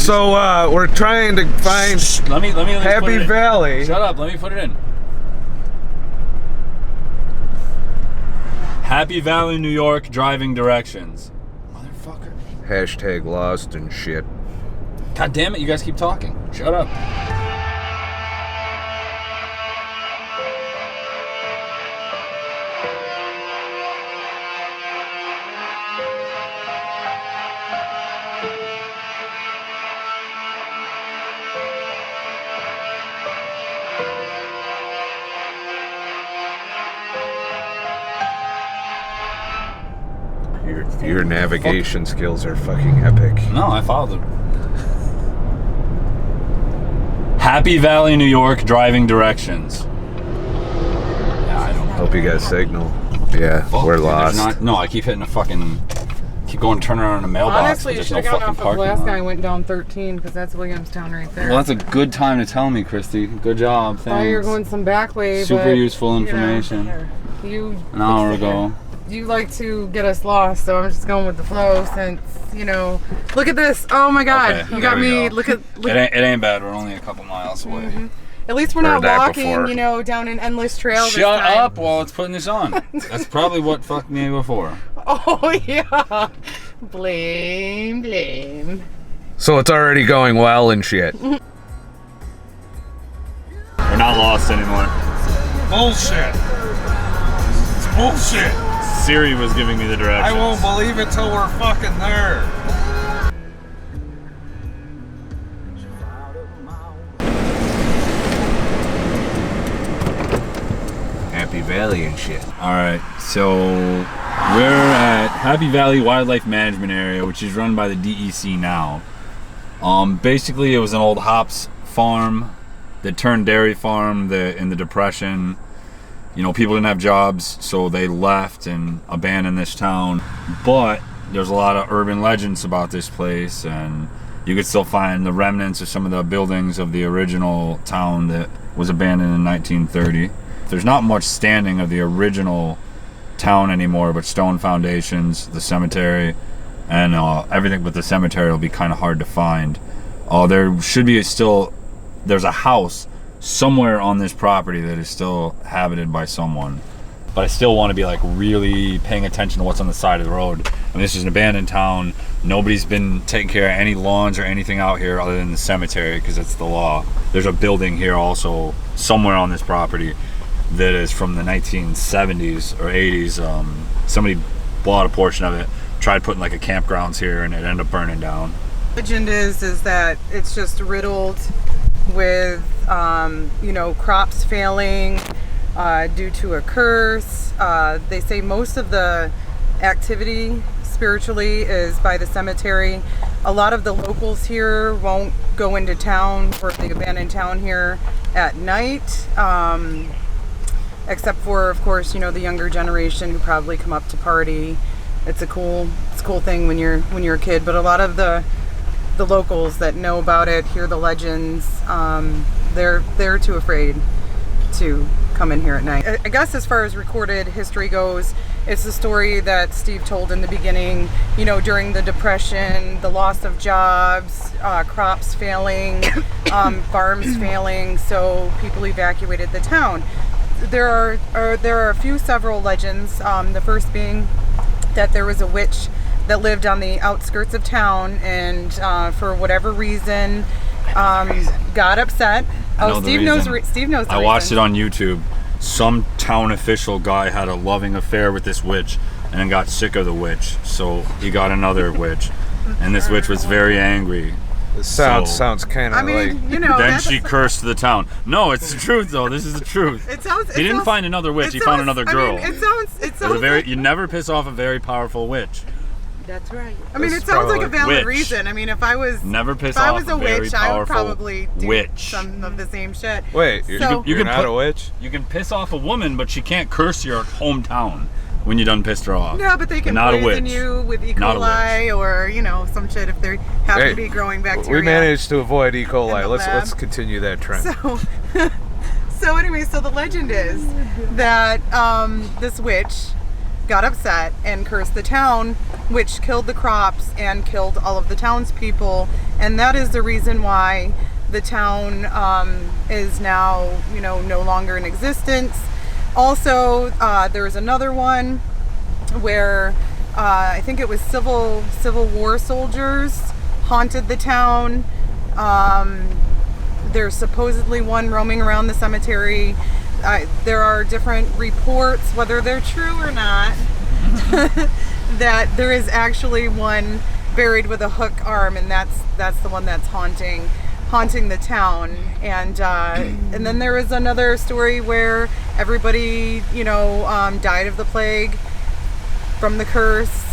So we're trying to find let me Happy Valley. Shut up, let me put it in. Happy Valley, New York, driving directions. Motherfucker. Hashtag lost and shit. God damn it, you guys keep talking. Shut up. Your navigation skills are fucking epic. No, I followed them. Happy Valley, New York, driving directions. Yeah, I don't know. Hope you got signal. Yeah, Fuck, we're dude, lost. No, I keep hitting a fucking... Keep going, turn around in a mailbox. Honestly, you there's should no have gone fucking off of parking last lot. guy went down 13 because that's Williamstown right there. Well, that's a good time to tell me, Kristy. Good job, thanks. Thought you were going some back way, Super but, useful information. An hour ago. You like to get us lost, so I'm just going with the flow since, you know, look at this. Oh my God. Okay, you got me. go. Look at. It ain't bad. We're only a couple miles away. Mm-hmm. At least we're Heard not that walking, before. you know, down an endless trail. Shut up while it's putting this on. That's probably what fucked me before. Oh, yeah. Blame. So it's already going well and shit. We're not lost anymore. Bullshit. It's bullshit. Siri was giving me the directions. I won't believe it till we're fucking there. Happy Valley and shit. Alright, so we're at Happy Valley Wildlife Management Area, which is run by the DEC now. Basically, it was an old hops farm that turned dairy farm in the Depression. You know, people didn't have jobs, so they left and abandoned this town. But there's a lot of urban legends about this place, and you could still find the remnants of some of the buildings of the original town that was abandoned in 1930. There's not much standing of the original town anymore, but stone foundations, the cemetery, and everything but the cemetery will be kind of hard to find. There should be there's a house somewhere on this property that is still habited by someone, but I still want to be like really paying attention to what's on the side of the road. I mean, this is an abandoned town. Nobody's been taking care of any lawns or anything out here other than the cemetery, because it's the law. There's a building here also somewhere on this property that is from the 1970s or 80s. Somebody bought a portion of it, tried putting like a campgrounds here, and it ended up burning down. Legend is that it's just riddled with you know, crops failing due to a curse. They say most of the activity spiritually is by the cemetery. A lot of the locals here won't go into town or the abandoned town here at night, except for, of course, you know, the younger generation who probably come up to party. It's a cool thing when you're a kid, but a lot of the locals that know about it, hear the legends, they're too afraid to come in here at night. I guess as far as recorded history goes, it's the story that Steve told in the beginning, you know, during the Depression, the loss of jobs, crops failing, farms failing, so people evacuated the town. There are several legends, the first being that there was a witch that lived on the outskirts of town, and for whatever reason, got upset. Oh, Steve knows the reason. I watched it on YouTube. Some town official guy had a loving affair with this witch and then got sick of the witch, so he got another witch, and this witch was very angry. This sounds kind of like... you know, then she cursed the town. No, it's the truth, though. This is the truth. He didn't find another witch. He found another girl. I mean, it sounds you never piss off a very powerful witch. That's right. I mean, it sounds like a valid reason. I mean, if I was a witch, I would probably do some of the same shit. Wait, you're not a witch? You can piss off a woman, but she can't curse your hometown when you done pissed her off. No, but they can poison you with E. coli or, you know, some shit if they happen to be growing bacteria. We managed to avoid E. coli. Let's continue that trend. So anyway, so the legend is that this witch got upset and cursed the town, which killed the crops and killed all of the townspeople. And that is the reason why the town is now, you know, no longer in existence. Also, there was another one where I think it was Civil War soldiers haunted the town. There's supposedly one roaming around the cemetery. There are different reports, whether they're true or not, that there is actually one buried with a hook arm, and that's the one that's haunting the town. And then there was another story where everybody, you know, died of the plague from the curse.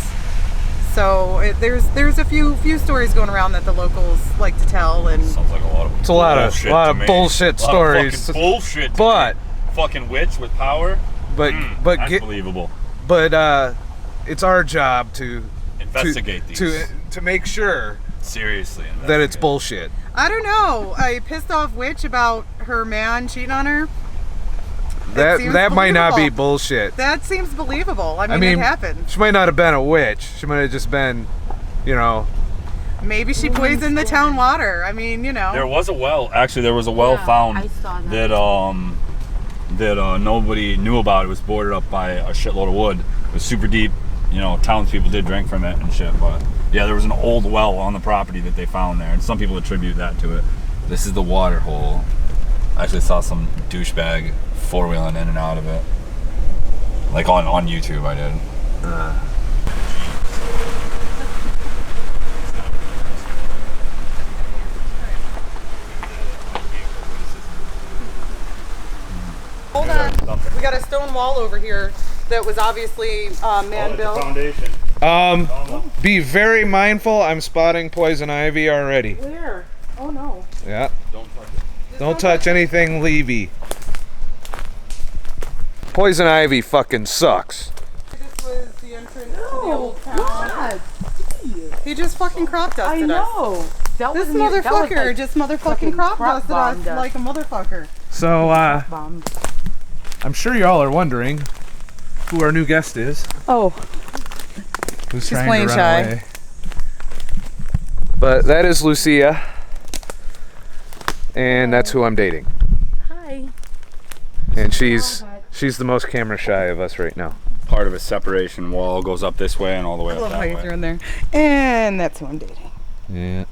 So there's a few stories going around that the locals like to tell, and sounds like a lot of it's a lot of bullshit stories. Bullshit. But fucking witch with power. But that's believable. But it's our job to investigate these to make sure seriously that it's bullshit. I don't know. A pissed off witch about her man cheating on her. That might not be bullshit. That seems believable. I mean, it happened. She might not have been a witch. She might have just been, you know. Maybe she poisoned the town water. I mean, you know. There was a well. Actually, there was a well found that nobody knew about. It was boarded up by a shitload of wood. It was super deep. You know, townspeople did drink from it and shit. But yeah, there was an old well on the property that they found there, and some people attribute that to it. This is the water hole. I actually saw some douchebag four-wheeling in and out of it. Like on YouTube, I did. Hold on. We got a stone wall over here that was obviously man-built. Foundation. Be very mindful. I'm spotting poison ivy already. Where? Oh no. Yeah. Don't touch it. Don't touch anything Levy. Poison ivy fucking sucks. This was the entrance to the old town. He just fucking crop dusted I know. us. That This was motherfucker just motherfucking crop dusted us like a motherfucker. So, I'm sure y'all are wondering who our new guest is. Oh. Who's She's trying playing to run shy. away. But that is Lucia. And that's who I'm dating. Hi. And she's the most camera shy of us right now. Part of a separation wall goes up this way and all the way I up love how that you way. threw in there. And that's who I'm dating. Yeah.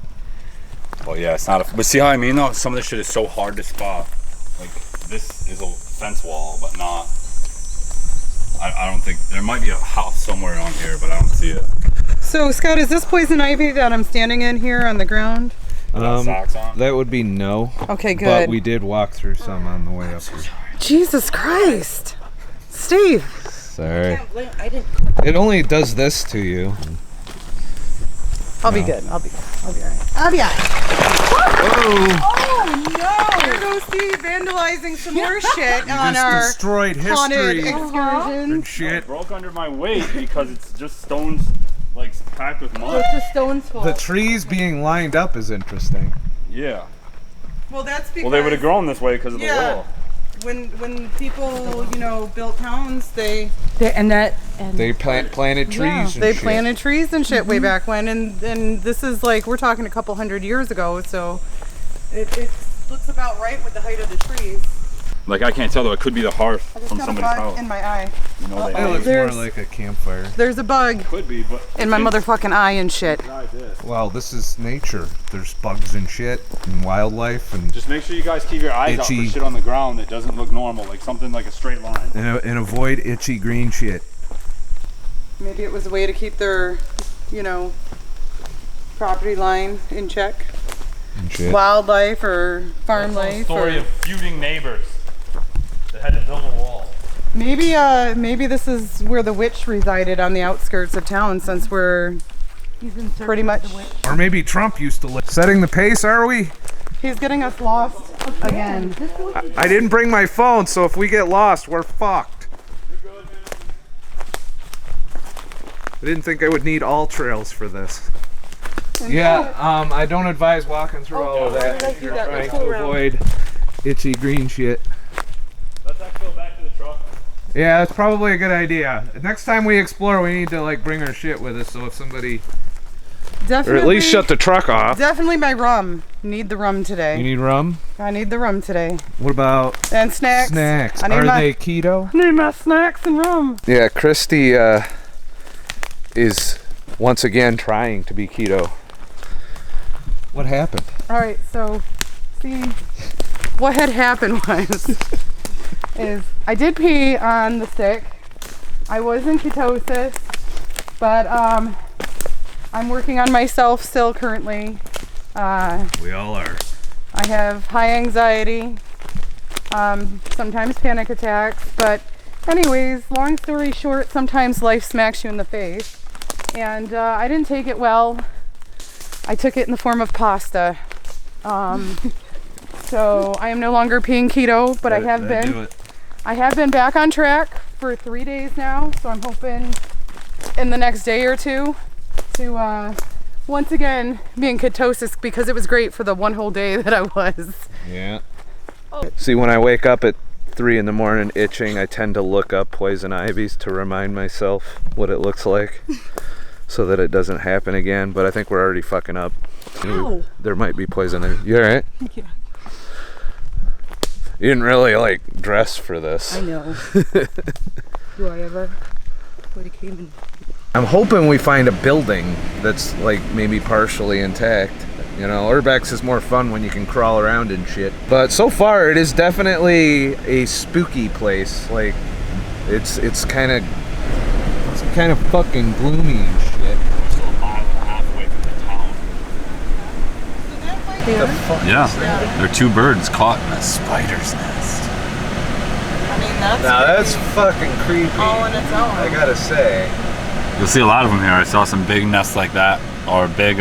Well, yeah, it's not a. But see how I mean though? Some of this shit is so hard to spot. Like this is a fence wall, but not. I don't think there might be a house somewhere on here, but I don't see it. So Scott, is this poison ivy that I'm standing in here on the ground? Socks on? That would be no. Okay, good. But we did walk through some on the way up here. Jesus Christ, Steve. Sorry. It only does this to you. I'll be good. I'll be alright. I'll be alright. Oh no! Here goes Steve vandalizing some more shit on our destroyed haunted history excursion. and shit. It broke under my weight because it's just stones, like packed with mud. It's a stone's fault. The trees being lined up is interesting. Yeah. Well, that's because Well, they would have grown this way because of the Yeah. wall. when people, you know, built towns, they They planted trees. And they shit. planted trees and shit way back when, and this is like, we're talking a couple hundred years ago, so it looks about right with the height of the trees. Like I can't tell though. It could be the hearth I just from got a somebody's bug house. in my eye. You know, It they looks There's- more like a campfire. There's a bug could be, but in my motherfucking eye and shit. Well, this is nature. There's bugs and shit and wildlife and just make sure you guys keep your eyes out Itchy. for shit on the ground that doesn't look normal, like something like a straight line. and avoid itchy green shit. Maybe it was a way to keep their, you know, property line in check. And shit. Wildlife or farm life. Or feuding neighbors that had to build a wall. maybe this is where the witch resided, on the outskirts of town, since we're pretty much. Or maybe Trump used to live. Setting the pace, are we? He's getting us lost again. I didn't bring my phone, so if we get lost, we're fucked. I didn't think I would need all trails for this. Yeah, I don't advise walking through all of that if you're trying to avoid itchy green shit. Let's actually go back to the truck. Yeah, that's probably a good idea. Next time we explore, we need to like bring our shit with us, so if somebody, Definitely, or at least shut the truck off. Definitely my rum. Need the rum today. You need rum? I need the rum today. What about And snacks. snacks? I need Are my, they keto? I need my snacks and rum. Yeah, Kristy is once again trying to be keto. What happened? All right, so see, what had happened was, is I did pee on the stick. I was in ketosis, but I'm working on myself still currently. We all are. I have high anxiety, sometimes panic attacks, but anyways, long story short, sometimes life smacks you in the face. And I didn't take it well. I took it in the form of pasta. So I am no longer peeing keto, but I have been back on track for 3 days now. So I'm hoping in the next day or two to once again be in ketosis, because it was great for the one whole day that I was. Yeah. See, when I wake up at 3 in the morning itching, I tend to look up poison ivies to remind myself what it looks like. So that it doesn't happen again, but I think we're already fucking up. There might be poison there. You alright? Yeah. You didn't really like dress for this. I know. Do I ever? Would have came in. I'm hoping we find a building that's like maybe partially intact. You know, Urbex is more fun when you can crawl around and shit. But so far it is definitely a spooky place. Like it's kind of fucking gloomy and shit. We're still a mile and a half away from the town. What the fuck is that? They're two birds caught in a spider's nest. I mean, that's Now that's fucking creepy. all on its own. I gotta say. You'll see a lot of them here. I saw some big nests like that, or big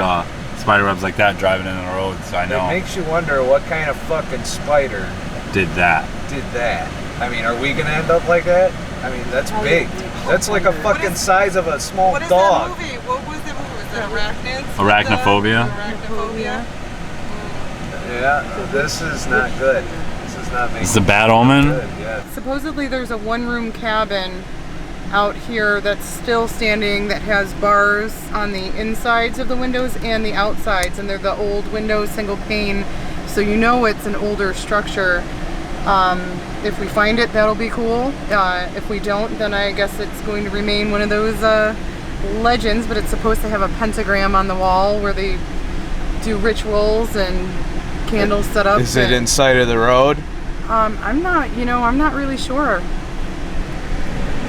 spider webs like that driving in the road, so I know It makes you wonder what kind of fucking spider did that. did that. I mean, are we gonna end up like that? I mean, that's big. That's like a fucking size of a small What is dog. that movie? What was the movie? Was it Arachnids? Arachnophobia? Arachnophobia. Yeah, this is not good. This is not making This is a bad omen. good. Yeah. Supposedly there's a one-room cabin out here that's still standing that has bars on the insides of the windows and the outsides, and they're the old windows, single pane, so you know it's an older structure. If we find it, that'll be cool. If we don't, then I guess it's going to remain one of those legends, but it's supposed to have a pentagram on the wall where they do rituals and candles set up. Is it inside of the road? I'm not really sure.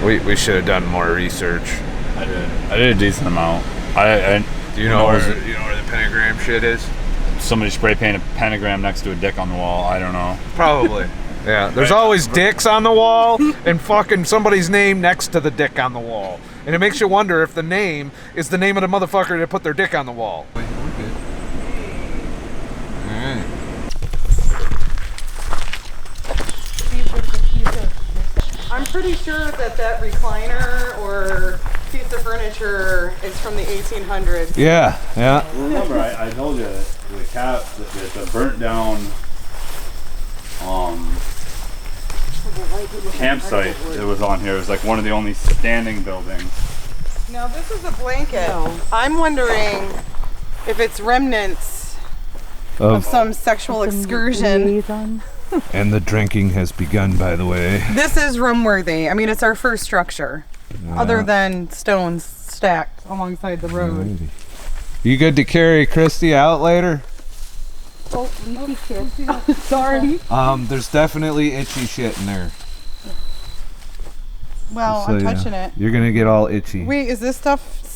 We should have done more research. I did a decent amount. Do you know where the pentagram shit is? Somebody spray painted a pentagram next to a dick on the wall. I don't know. Probably. Yeah, there's always dicks on the wall and fucking somebody's name next to the dick on the wall. And it makes you wonder if the name is the name of the motherfucker that put their dick on the wall. Alright. I'm pretty sure that recliner or piece of furniture is from the 1800s. Yeah, yeah. Remember, I told you that the burnt down campsite that was on here was like one of the only standing buildings. Now this is a blanket. I'm wondering if it's remnants of some sexual excursion. And the drinking has begun, by the way. This is room-worthy. I mean, it's our first structure, other than stones stacked alongside the road. You good to carry Kristy out later? Oh, sorry. There's definitely itchy shit in there. Well, I'm touching it. You're gonna get all itchy. Wait, is this stuff?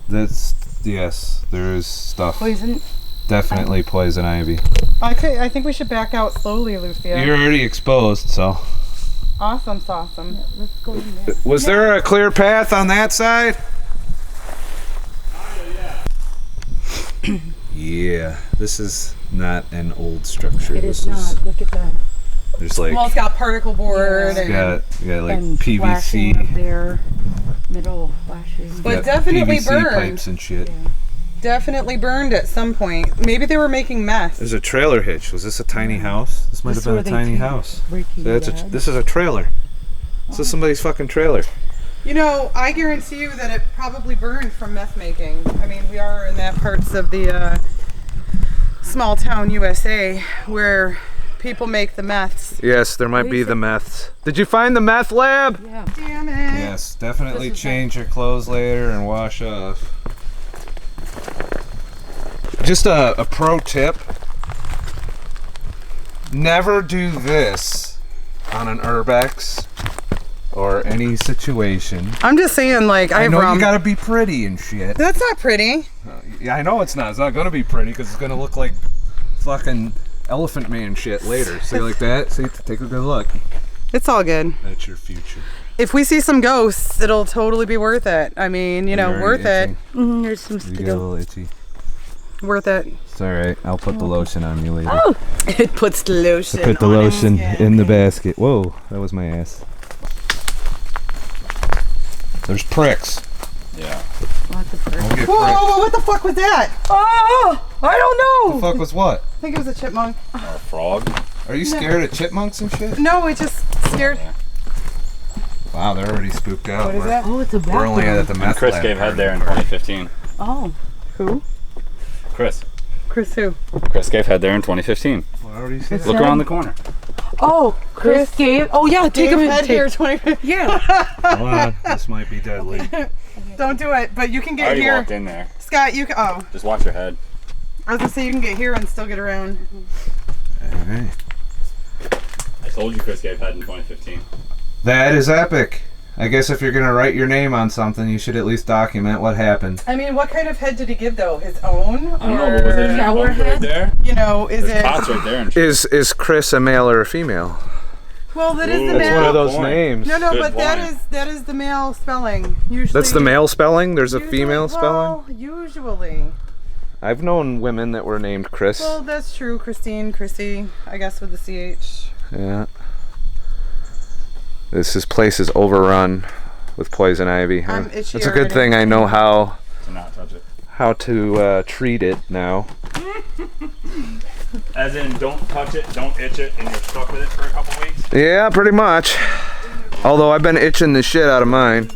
That's, yes, there is stuff. Poison? Definitely poison ivy. I think we should back out slowly, Lucia. You're already exposed, so. Awesome. Yeah, let's go in there. Was there a clear path on that side? Yeah, this is not an old structure. It is not. Look at that. There's like, Well, it's got particle board. it's got like And flashing up PVC, there, middle flashing. But got definitely PVC burned. pipes and shit. Definitely burned at some point. Maybe they were making mess. There's a trailer hitch. Was this a tiny house? This might have been a tiny house. Breaking This is a trailer. This is somebody's fucking trailer. You know, I guarantee you that it probably burned from meth making. I mean, we are in that parts of the small town USA where people make the meths. Yes, there might be the meths. Did you find the meth lab? Yeah. Damn it. Yes, definitely change your clothes later and wash off. Just a pro tip. Never do this on an Urbex or any situation. I'm just saying, like, I have know you gotta be pretty and shit. That's not pretty. Yeah, I know it's not. It's not gonna be pretty because it's gonna look like fucking Elephant Man shit later. See like that? See, take a good look. It's all good. That's your future. If we see some ghosts, it'll totally be worth it. I mean, you know, You're worth it. itching. There's some You get a little itchy. Worth it. It's alright. I'll put the lotion on you later. Oh, It puts the lotion Put the on lotion his in the skin. basket. Whoa, that was my ass. There's pricks. Yeah. lots of fur. Don't get Whoa, pricked. whoa, what the fuck was that? Oh, I don't know. The fuck was what? I think it was a chipmunk. Or a frog. Are you scared of chipmunks and shit? No, it just scared. Wow, they're already spooked out. What is that? Oh, it's a We're only at the And meth Chris lab gave head there in currently. 2015. Oh. Who? Chris. Chris who? Chris gave head there in 2015. What already said? Look around the corner. Oh, Chris gave. Oh yeah, take him in. head here, 20. Yeah. Hold on, this might be deadly. Don't do it, but you can I get already here. walked in there. Scott, you can. Oh, Just watch your head. I was gonna say you can get here and still get around. Alright. I told you Chris gave head in 2015. That is epic. I guess if you're gonna write your name on something, you should at least document what happened. I mean, what kind of head did he give though? His own? I don't know, but was there a Shower bump right head? there? You know, is There's it? pots right there and shit. Is Chris a male or a female? Well, that is Ooh, the that's male. one of those point. names. No, Good but point. that is the male spelling. Usually. That's the male spelling? There's a usually- female spelling? Well, usually. I've known women that were named Chris. Well, that's true. Christine, Chrissy, I guess with the CH. Yeah. This place is overrun with poison ivy. Huh? I'm itchy It's a good already. thing I know how To not touch it. to treat it now. As in, don't touch it, don't itch it, and you're stuck with it for a couple weeks. Yeah, pretty much. Although I've been itching the shit out of mine.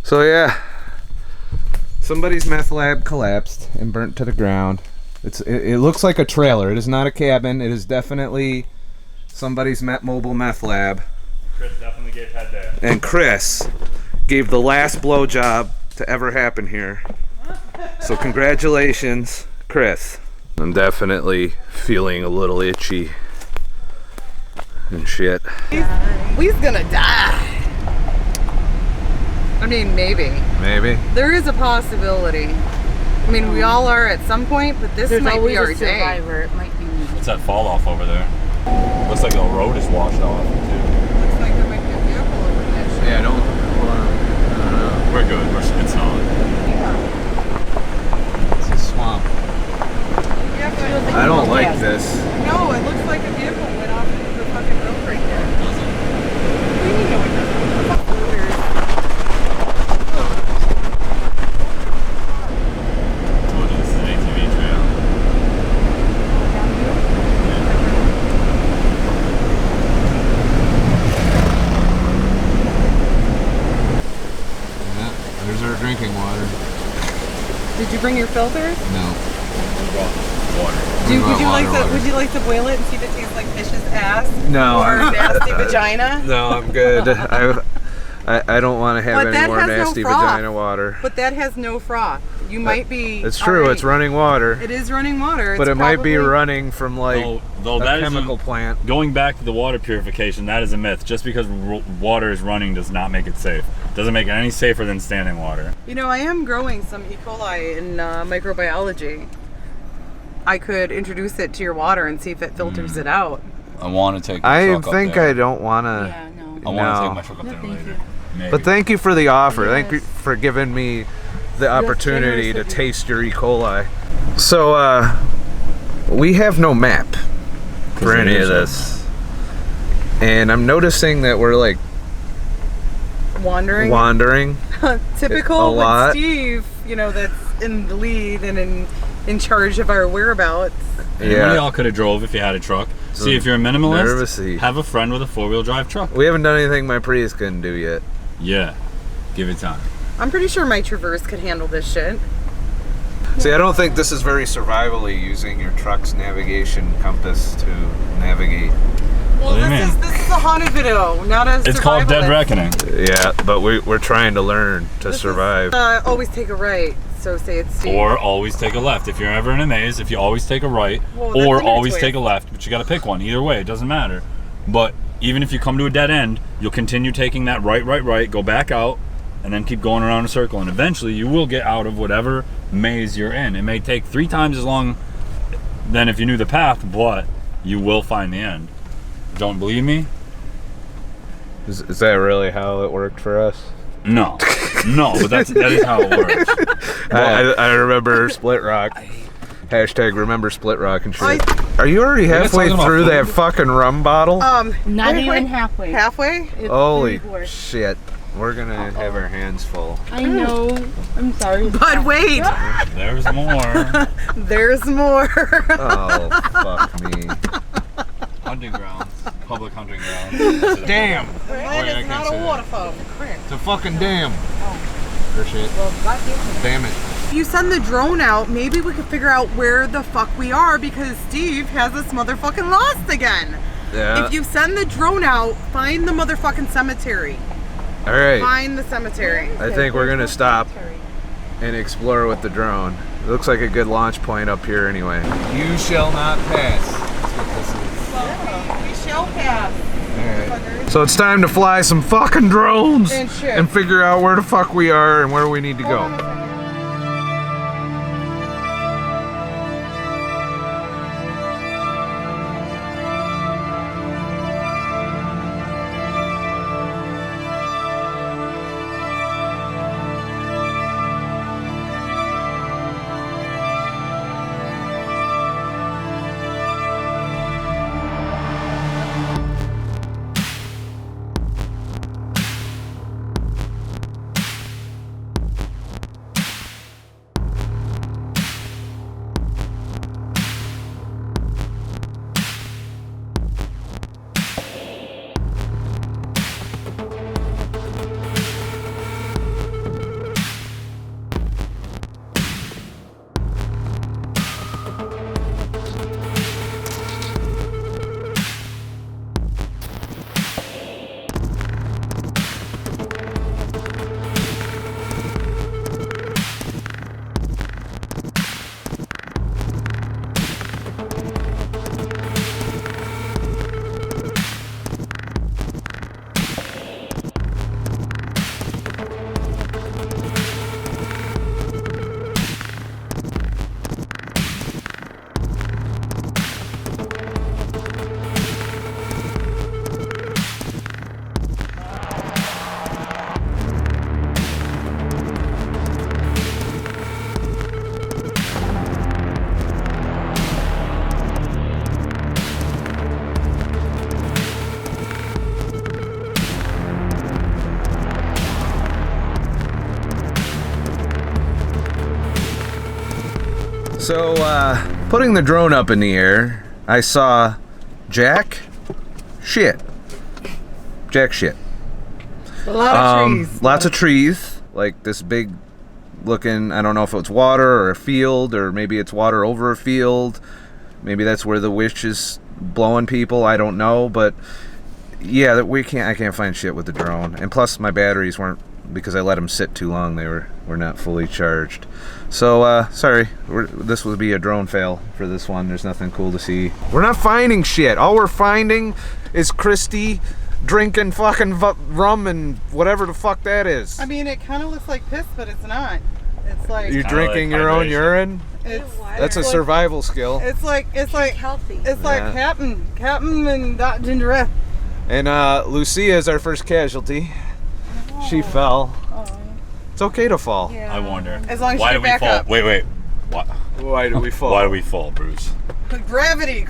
So yeah, somebody's meth lab collapsed and burnt to the ground. It looks like a trailer. It is not a cabin. It is definitely somebody's mobile meth lab. Chris definitely gave head there. And Chris gave the last blowjob to ever happen here. So congratulations, Chris. I'm definitely feeling a little itchy and shit. He's gonna die. I mean, maybe. Maybe. There is a possibility. I mean, we all are at some point, but this There's might always be our a day. survivor. It might be me. What's that fall off over there? Looks like the road is washed off, too. Looks like there might be a vehicle over there. Yeah, don't. Hold on. We're good. It's solid. It's a swamp. Yeah, but I don't like this. no, it looks like a vehicle went off the fucking road right there. What do you mean no, it doesn't? What the fuck? Weird. Told you this is an ATV trail. Yeah, there's our drinking water. Did you bring your filters? No. Water. Would you like to boil it and see if it tastes like fish's ass? No. Or nasty vagina? No, I'm good. I don't want to have But any that more has no nasty froth. vagina water. But that has no froth. You might be. It's true. alright. It's running water, It is running water. but It's it might be probably- running from like Though a that chemical is plant. going back to the water purification. That is a myth. Just because water is running does not make it safe. Doesn't make it any safer than standing water. You know, I am growing some E. coli in microbiology. I could introduce it to your water and see if it filters it out. I want to take. I think I don't want to. Yeah, no. I want to No. take my truck up No, there thank later. you. Maybe. But thank you for the offer. Yes. Thank you for giving me the opportunity to generous of you. taste your E. coli. So, we have no map for any of this. And I'm noticing that we're like Wandering. wandering. Typical A lot. with Steve, you know, that's in the lead and in in charge of our whereabouts. And one of y'all could have drove if you had a truck. See, if you're a minimalist, have a friend with a 4-wheel drive truck. We haven't done anything my Prius couldn't do yet. Yeah, give it time. I'm pretty sure my Traverse could handle this shit. See, I don't think this is very survivally using your truck's navigation compass to navigate. Well, this is a haunted video, not a It's called Dead Reckoning. Yeah, but we're trying to learn to survive. Always take a right, so say it's Steve. Or always take a left. If you're ever in a maze, if you always take a right, Well, or always take a left, but you gotta pick one. Either way, it doesn't matter. But even if you come to a dead end, you'll continue taking that right, go back out, and then keep going around a circle. And eventually you will get out of whatever maze you're in. It may take 3 times as long than if you knew the path, but you will find the end. Don't believe me? Is that really how it worked for us? No. No, but that is how it works. I remember Split Rock. Hashtag remember Split Rock and shit. Are you already halfway through that fucking rum bottle? Not even halfway. Halfway? It's Holy 3/4. shit. We're gonna have our hands full. I know. I'm sorry. But wait, There's more. there's more. Oh, fuck me. Hunting grounds. Public hunting grounds. Damn! That is not a waterfall. It's a fucking dam. Or shit. Damn it. If you send the drone out, maybe we could figure out where the fuck we are because Steve has us motherfucking lost again. Yeah. If you send the drone out, find the motherfucking cemetery. Alright. Find the cemetery. I think we're gonna stop and explore with the drone. It looks like a good launch point up here anyway. You shall not pass. That's what this is. We shall pass. Alright. So it's time to fly some fucking drones And shit. and figure out where the fuck we are and where we need to go. So, putting the drone up in the air, I saw Jack shit. Jack shit. A lot of trees. Lots of trees, like this big looking, I don't know if it's water or a field, or maybe it's water over a field. Maybe that's where the witch is blowing people, I don't know, but yeah, I can't find shit with the drone. And plus my batteries weren't, because I let them sit too long, they were not fully charged. So, sorry, this will be a drone fail for this one. There's nothing cool to see. We're not finding shit. All we're finding is Kristy drinking fucking rum and whatever the fuck that is. I mean, it kind of looks like piss, but it's not. It's like You're drinking your own urine? That's a survival skill. It's like healthy. It's like Captain and that ginger ale. And Lucia is our first casualty. She fell. It's okay to fall. Yeah. I wonder. As long as why you do get we back fall? up. Wait. Why do we fall? Why do we fall, Bruce? Gravity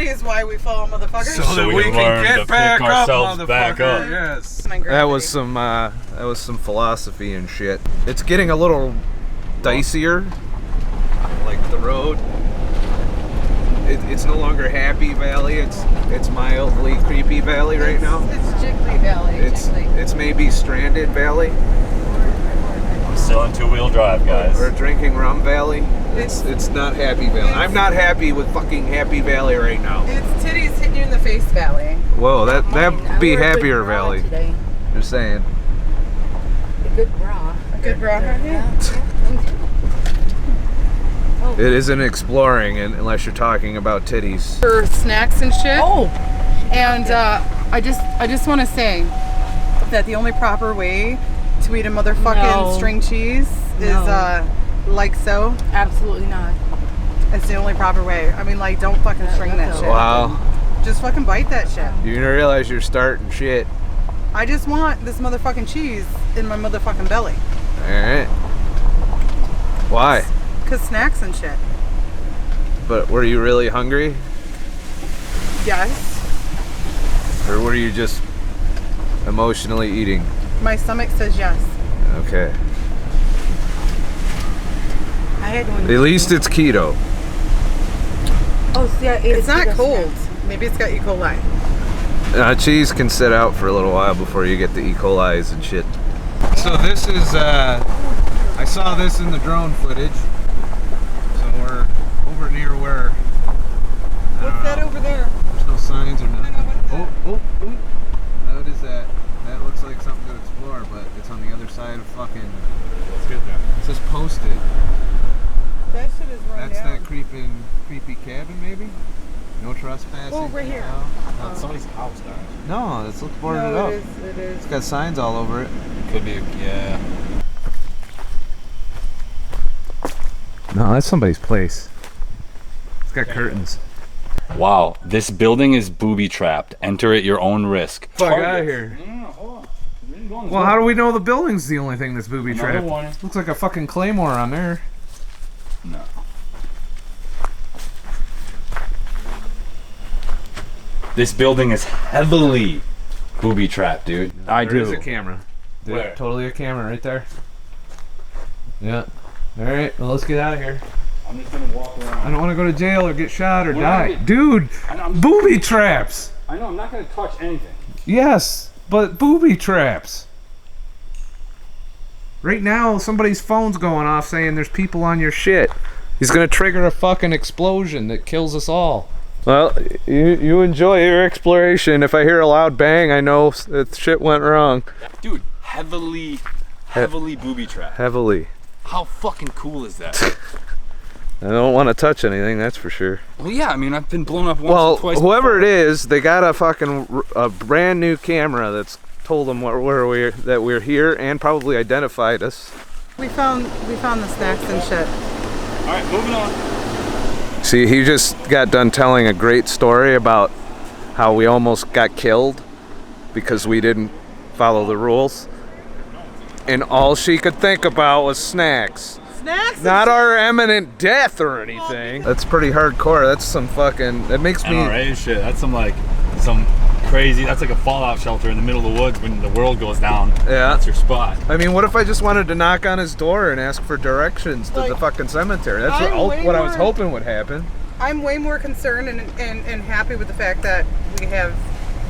is why we fall, motherfuckers. So that we can learn get to back pick up, ourselves back motherfucker. up. Yes. Gravity. That was some philosophy and shit. It's getting a little dicier. Like the road. It's no longer Happy Valley. It's mildly Creepy Valley right now. It's Jiggly Valley. It's maybe Stranded Valley. I'm still in two-wheel drive, guys. Or Drinking Rum Valley. It's not Happy Valley. I'm not happy with fucking Happy Valley right now. It's titties hitting you in the face valley. Whoa, that'd be Happier Valley. Today. Just saying. A good bra. A good bra, yeah. It isn't exploring unless you're talking about titties. For snacks and shit. Oh. And I just want to say that the only proper way to eat a motherfucking string cheese is like so. Absolutely not. It's the only proper way. I mean, like, don't fucking string that shit. Wow. Just fucking bite that shit. You didn't realize you're starting shit. I just want this motherfucking cheese in my motherfucking belly. Alright. Why? Cause snacks and shit. But were you really hungry? Yes. Or were you just emotionally eating? My stomach says yes. Okay. I had one. At least it's keto. Oh, see, I ate It's not just cold. now. Maybe it's got E. coli. Cheese can sit out for a little while before you get the E. coli's and shit. So this is, I saw this in the drone footage. So we're over near where... What's that over there? There's no signs or nothing. what is Oh. What is that? That looks like something to explore, but it's on the other side of fucking... Let's get there. It says posted. That shit is run That's down. that creepy cabin, maybe? No trespassing. Oh, right here. No, It's somebody's house, guys. no, it's boarded No, up. it is. It's got signs all over it. Could be, yeah. No, that's somebody's place. It's got curtains. Wow, this building is booby trapped. Enter at your own risk. Fuck out of here. Well, how do we know the building's the only thing that's booby trapped? Another one. Looks like a fucking claymore on there. No. This building is heavily booby trapped, dude. I There is do. a camera. Where? Totally a camera right there. Yeah. All right. Well, let's get out of here. I'm just gonna walk I around. don't want to go to jail or get shot or We're not die, gonna- dude. I know, I'm just- Booby traps. I know, I'm not gonna touch anything. Yes, but booby traps. Right now, somebody's phone's going off saying there's people on your shit. He's gonna trigger a fucking explosion that kills us all. Well, you enjoy your exploration. If I hear a loud bang, I know that shit went wrong. Dude, heavily booby trapped. Heavily. How fucking cool is that? I don't want to touch anything, that's for sure. Well, yeah, I mean, I've been blown up once Well, or twice whoever before. it is, they got a brand new camera that's told them that we're here and probably identified us. We found the snacks and shit. All right, moving on. See, he just got done telling a great story about how we almost got killed because we didn't follow the rules. And all she could think about was snacks. Snacks? Not our imminent death or anything. That's pretty hardcore. That's some fucking... That makes me... NRA shit. That's some crazy. That's like a fallout shelter in the middle of the woods when the world goes down. Yeah. That's your spot. I mean, what if I just wanted to knock on his door and ask for directions to the Like, fucking cemetery? That's I'm way what I was more- hoping would happen. I'm way more concerned and happy with the fact that we have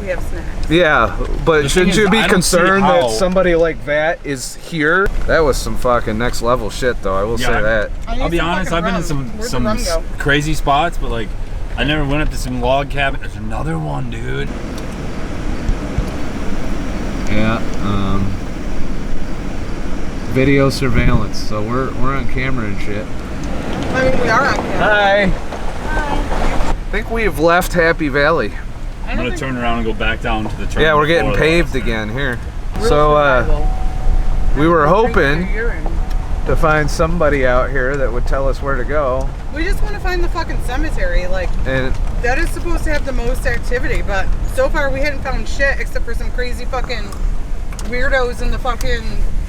snacks. Yeah, but The shouldn't thing you is, be I don't see concerned how- that somebody like that is here? That was some fucking next level shit, though. I will say that. I need I'll be some honest. I've fucking been in rum. Where'd some the rum go? crazy spots, but like, I never went up to some log cabin. There's another one, dude. Yeah. Video surveillance. So we're on camera and shit. I mean, we are on camera. Hi. I think we've left Happy Valley. I'm gonna turn around and go back down to the turn. Yeah, we're getting before the paved last again here. Real So survival. we were Drink hoping your urine. to find somebody out here that would tell us where to go. We just want to find the fucking cemetery. Like, And that is supposed to have the most activity, but so far we hadn't found shit except for some crazy fucking weirdos in the fucking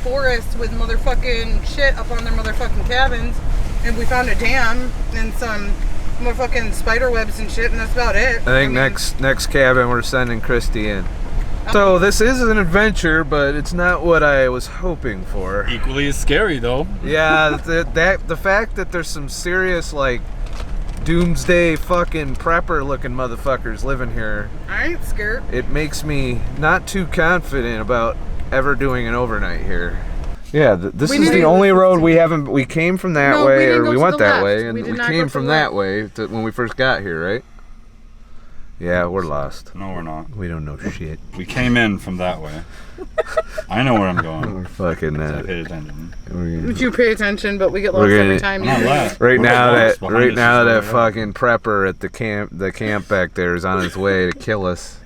forest with motherfucking shit up on their motherfucking cabins. And we found a dam and some motherfucking spider webs and shit, and that's about it. I think next cabin we're sending Kristy in. So this is an adventure, but it's not what I was hoping for. Equally as scary though. Yeah, the fact that there's some serious like doomsday fucking prepper looking motherfuckers living here, I ain't scared. it makes me not too confident about ever doing an overnight here. Yeah, this is the only road we haven't. We came from that No, way, we didn't or go we to went the that left. way, and We we did not go came to from the that left. way when we first got here, right? Yeah, we're lost. No, we're not. We don't know shit. We came in from that way. I know where I'm going. We're fucking. I paid attention. Would you pay attention? But we get lost We're gonna- every time. I'm not you last. Right We're now, lost. that Behind us is where that we're at. fucking prepper at the camp back there is on his way to kill us,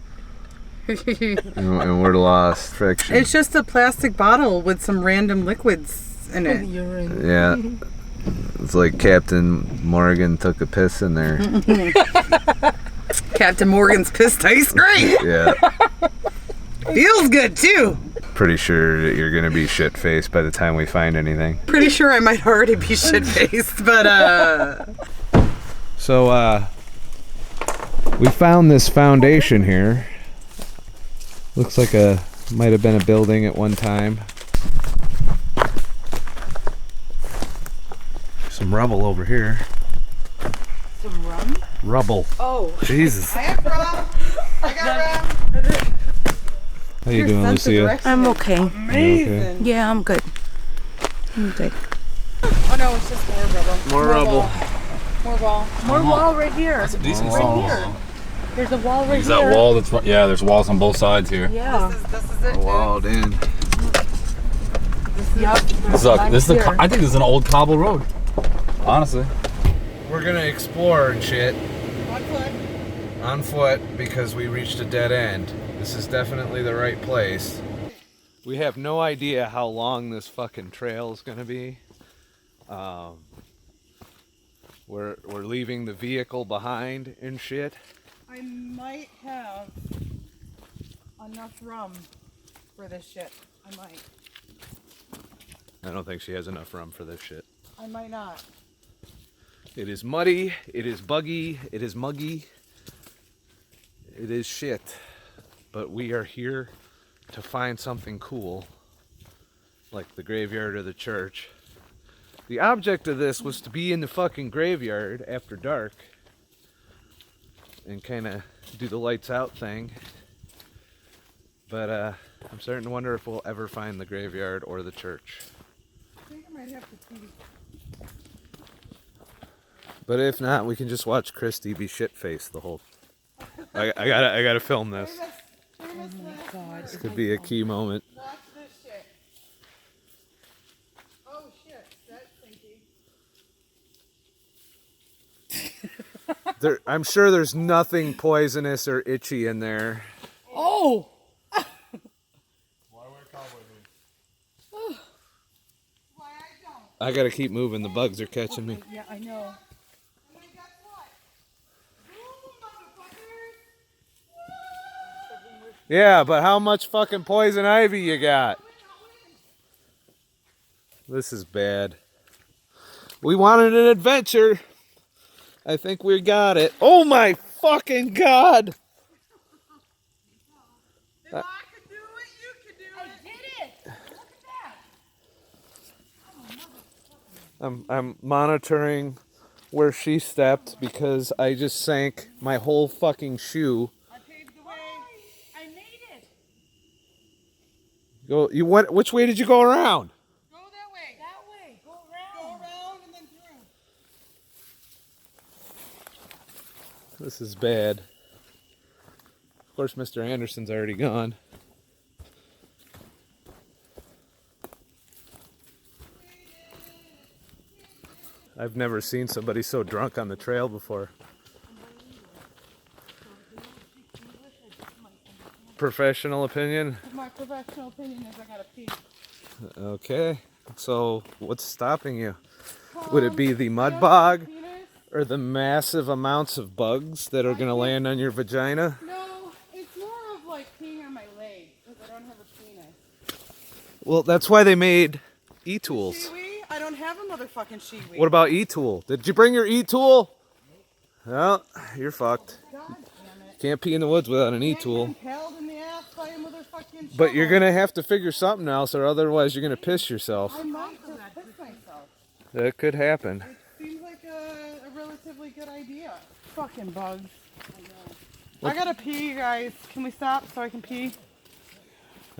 and we're lost. Friction. It's just a plastic bottle with some random liquids in it. Urine. Yeah, it's like Captain Morgan took a piss in there. Captain Morgan's piss tastes great. Yeah, Feels good too. pretty sure that you're gonna be shit faced by the time we find anything. Pretty sure I might already be shit faced, but So we found this foundation here. Looks like might have been a building at one time. Some rubble over here. Some rum? Rubble. Oh. Jesus. I got rum. How you doing, Lucia? I'm okay. Amazing. Yeah, I'm good. I'm good. Oh no, it's just more rubble. More rubble. More ball. More wall right here. That's a decent Right wall. here. There's a wall right There's here. that wall that's yeah. There's walls on both sides here. Yeah. This is it. Walled in. Yep. This is I think this is an old cobble road. Honestly. We're gonna explore and shit On foot. on foot because we reached a dead end. This is definitely the right place. We have no idea how long this fucking trail is gonna be. We're leaving the vehicle behind and shit. I might have enough rum for this shit. I might. I don't think she has enough rum for this shit. I might not. It is muddy, it is buggy, it is muggy, it is shit. But we are here to find something cool, like the graveyard or the church. The object of this was to be in the fucking graveyard after dark and kind of do the lights out thing. But I'm starting to wonder if we'll ever find the graveyard or the church. I think I might have to pee. But if not, we can just watch Kristy be shit-faced the whole. I gotta film this. This could be a key moment. Watch this shit. Oh shit, that's stinky. I'm sure there's nothing poisonous or itchy in there. Oh! I gotta keep moving. The bugs are catching me. Yeah, I know. Yeah, but how much fucking poison ivy you got? This is bad. We wanted an adventure. I think we got it. Oh my fucking god! If I could do it, you could do it. I did it! Look at that! I'm monitoring where she stepped because I just sank my whole fucking shoe. I paved the way. I made it! Go. You went. Which way did you go around? Go that way. That way. Go Go around. around and then through. This is bad. Of course, Mr. Anderson's already gone. I've never seen somebody so drunk on the trail before. Professional opinion? My professional opinion is I gotta pee. Okay. So, what's stopping you? Would it be the mud bog Penis? or the massive amounts of bugs that are going to land on your vagina? No, it's more of like peeing on my leg because I don't have a penis. Well, that's why they made e-tools. Shiwi? I don't have a motherfucking shiwi. What about e-tool? Did you bring your e-tool? Well, you're fucked. God damn it. Can't pee in the woods without an e-tool. Impaled in the ass by a motherfucking But you're shovel. gonna have to figure something else, or otherwise you're gonna piss yourself. I might just piss myself. That could happen. It seems like a relatively good idea. Fucking bugs. I gotta pee, you guys. Can we stop so I can pee?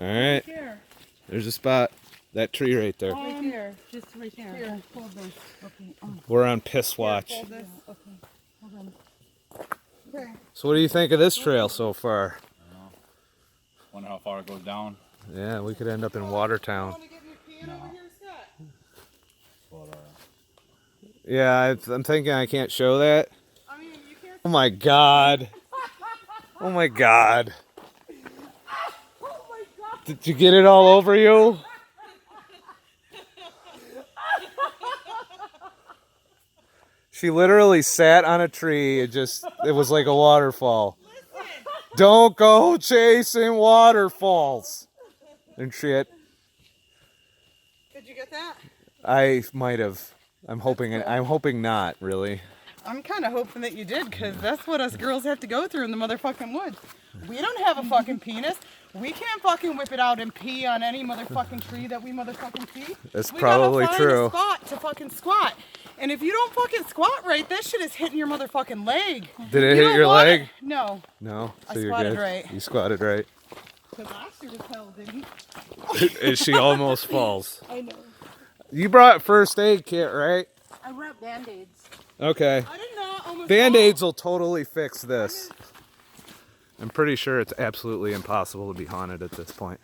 All right. Here. There's a spot. That tree right there. Right here. Just right here. Here, hold this. Okay. We're on piss watch. Hold this. Okay. Hold on. Okay. So what do you think of this trail so far? Wonder how far it goes down. Yeah, we could end up in Watertown. Want to get me peeing over here, Scott? But, Yeah, I'm thinking I can't show that. I mean, you can't. Oh my god. Oh my god. Oh my god. Did you get it all over you? She literally sat on a tree. It was like a waterfall. Don't go chasing waterfalls and shit. Did you get that? I might have. I'm hoping not, really. I'm kind of hoping that you did, because that's what us girls have to go through in the motherfucking woods. We don't have a fucking penis. We can't fucking whip it out and pee on any motherfucking tree that we motherfucking see. That's we probably gotta find true. a spot to fucking squat. And if you don't fucking squat right, that shit is hitting your motherfucking leg. Did it You hit don't your want leg? it. No. No. I So you're squatted good. right. You squatted right. Because I sure as hell didn't. And she almost falls. I know. You brought first aid kit, right? I brought Band-Aids. Okay. I did not almost Band-Aids will totally fix this. I'm pretty sure it's absolutely impossible to be haunted at this point.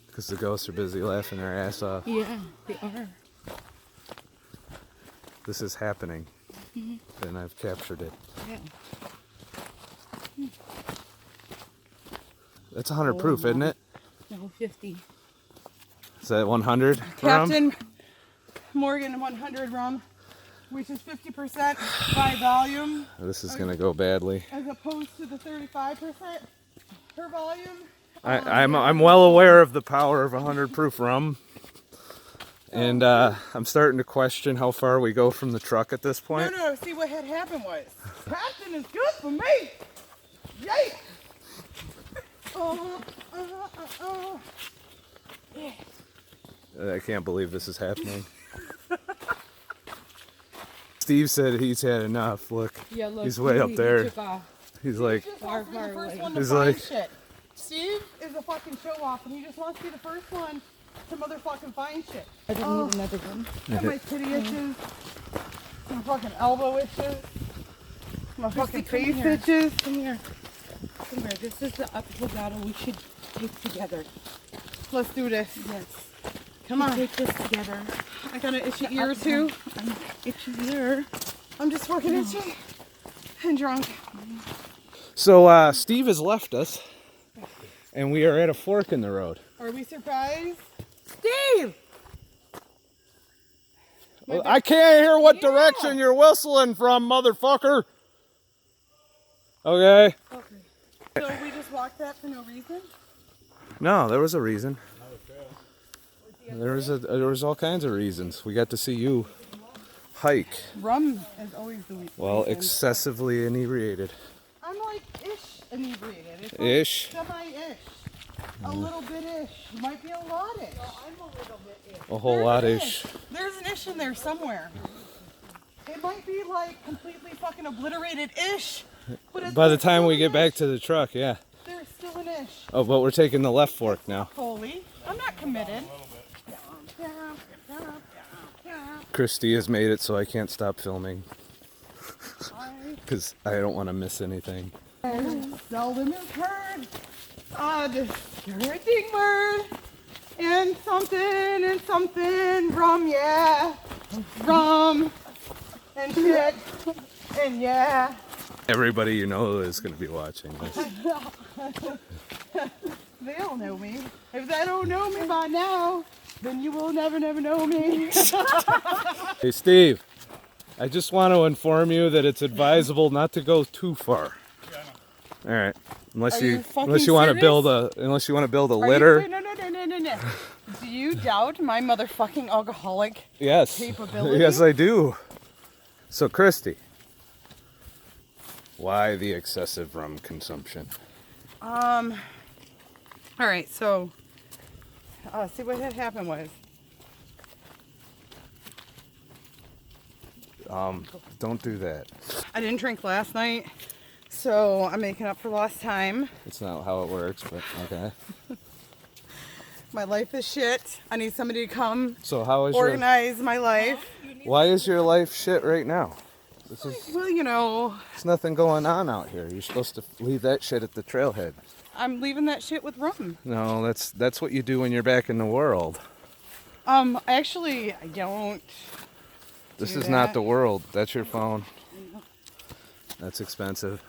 Because the ghosts are busy laughing their ass off. Yeah, they are. This is happening. And I've captured it. Yeah. That's 100 proof, isn't it? No, 50. Is that 100? Captain Morgan 100 rum, which is 50% by volume, This is going to go badly. as opposed to the 35% per volume. I'm well aware of the power of 100 proof rum. And I'm starting to question how far we go from the truck at this point. No, see what had happened was, Captain is good for me. Yay! I can't believe this is happening. Steve said he's had enough. Look, Yeah, look. he's way up there. Took off. He's like, Just Far, wants to be the far first away. one to He's find like- shit. Steve is a fucking show off, and he just wants to be the first one to motherfucking find shit. I don't need another one. Got my titty itches, my fucking elbow itches, my fucking come face here. itches. Come here. Come here. This is the uphill battle we should take together. Let's do this. Yes. Come on. Take this together. I got an itchy ear too. I'm itchy ear. I'm just fucking itchy and drunk. so Steve has left us, and we are at a fork in the road. Are we surprised? Steve! Well, I can't hear what direction you're whistling from, motherfucker. Okay. So we just walked that for no reason? No, there was a reason. There was all kinds of reasons. We got to see you hike Rum is always the weak. while excessively inebriated. I'm like ish inebriated. It's like Ish. semi-ish. A little bit ish. Might be a lot ish. I'm a little bit ish. A whole lot ish. There's an ish in there somewhere. It might be like completely fucking obliterated ish. But it's By the there's time still we an get back ish. to the truck, yeah. There's still an ish. Oh, but we're taking the left fork now. Fully. I'm not committed. Kristy has made it so I can't stop filming. Because I don't want to miss anything. Seldom is heard a discouraging word. And something, rum, yeah. Rum, and shit, and yeah. Everybody you know is going to be watching this. They all know me. If they don't know me by now, then you will never know me. Hey, Steve. I just want to inform you that it's advisable not to go too far. All right. Unless Are you you fucking want to serious? build a Are you litter. serious? No. Do you doubt my motherfucking alcoholic? Yes. Capability? Yes, I do. So, Kristy, why the excessive rum consumption? All right, so see what had happened was Don't do that. I didn't drink last night, so I'm making up for lost time. That's not how it works, but okay. My life is shit. I need somebody to come So how is organize my life. Why is your life shit right now? This is Well, you know, there's nothing going on out here. You're supposed to leave that shit at the trailhead. I'm leaving that shit with rum. No, that's what you do when you're back in the world. Actually, I don't. This Do is not that. the world. That's your phone. That's expensive.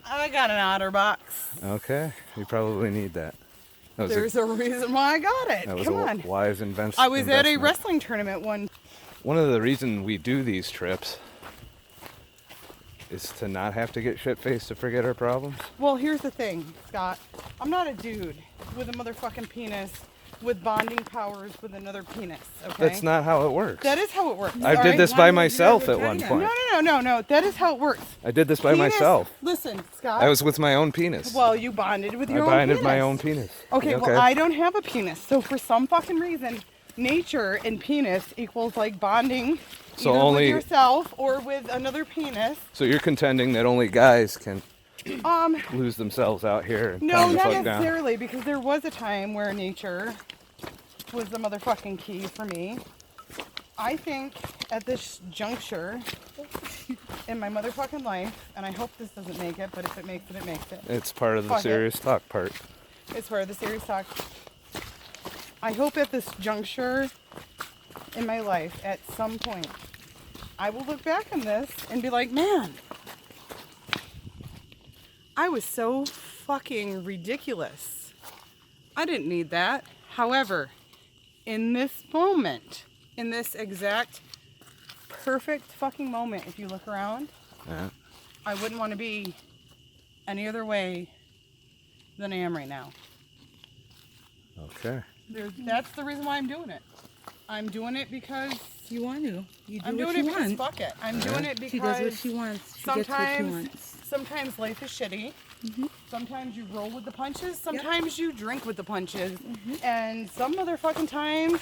I got an OtterBox. Okay, you probably need that. That was There's a reason why I got it. that was Come a on. wise I was investment. at a wrestling tournament one. One of the reasons we do these trips is to not have to get shit-faced to forget our problems. Well, here's the thing, Scott. I'm not a dude with a motherfucking penis with bonding powers with another penis, okay? That's not how it works. That is how it works. I all did right? this by myself at one vagina. point. No. That is how it works. I did this by Penis- myself. Listen, Scott. I was with my own penis. Well, you bonded with I your own bonded penis. my own penis. Okay, well, I don't have a penis. So for some fucking reason, nature and penis equals like bonding So either only- with yourself or with another penis. So you're contending that only guys can Um, lose themselves out here and no, calm the not fuck down. necessarily, because there was a time where nature was the motherfucking key for me. I think at this juncture in my motherfucking life, and I hope this doesn't make it, but if it makes it, it makes it. It's part of the Fuck it. serious talk part. It's part of the serious talk. I hope at this juncture in my life, at some point, I will look back on this and be like, man, I was so fucking ridiculous. I didn't need that. However, in this moment, in this exact perfect fucking moment, if you look around, Yeah. I wouldn't want to be any other way than I am right now. Okay. That's the reason why I'm doing it. I'm doing it because You want to. You do I'm what doing you it because want. fuck it. I'm doing it because She does what she wants. She gets what she sometimes wants. sometimes life is shitty. Sometimes you roll with the punches. Sometimes you drink with the punches. And some motherfucking times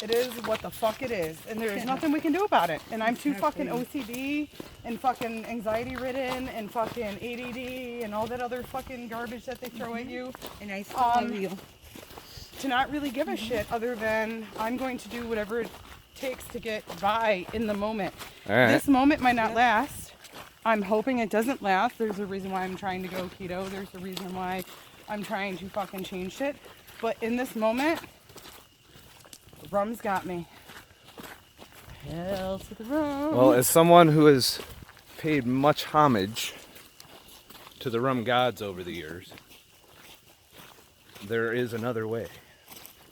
it is what the fuck it is. And there's nothing we can do about it. And I'm too fucking OCD and fucking anxiety ridden and fucking ADD and all that other fucking garbage that they throw at you And I still love you. to not really give a shit other than I'm going to do whatever it takes to get by in the moment. All right. This moment might not last. I'm hoping it doesn't last. There's a reason why I'm trying to go keto. There's a reason why I'm trying to fucking change shit. But in this moment, rum's got me. Hell to the rum. Well, as someone who has paid much homage to the rum gods over the years, there is another way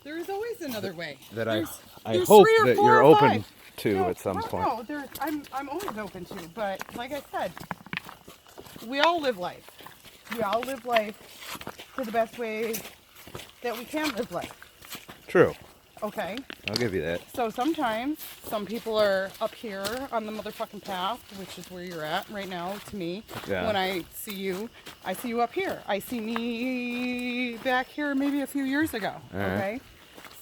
There is always another way. that There's I there's hope 3 or that 4 you're or open 5. to No, at some no, point. No, I'm always open to, but like I said, we all live life. We all live life to the best way that we can live life. True. Okay? I'll give you that. So sometimes some people are up here on the motherfucking path, which is where you're at right now to me. Yeah. When I see you up here. I see me back here maybe a few years ago. Alright. Okay?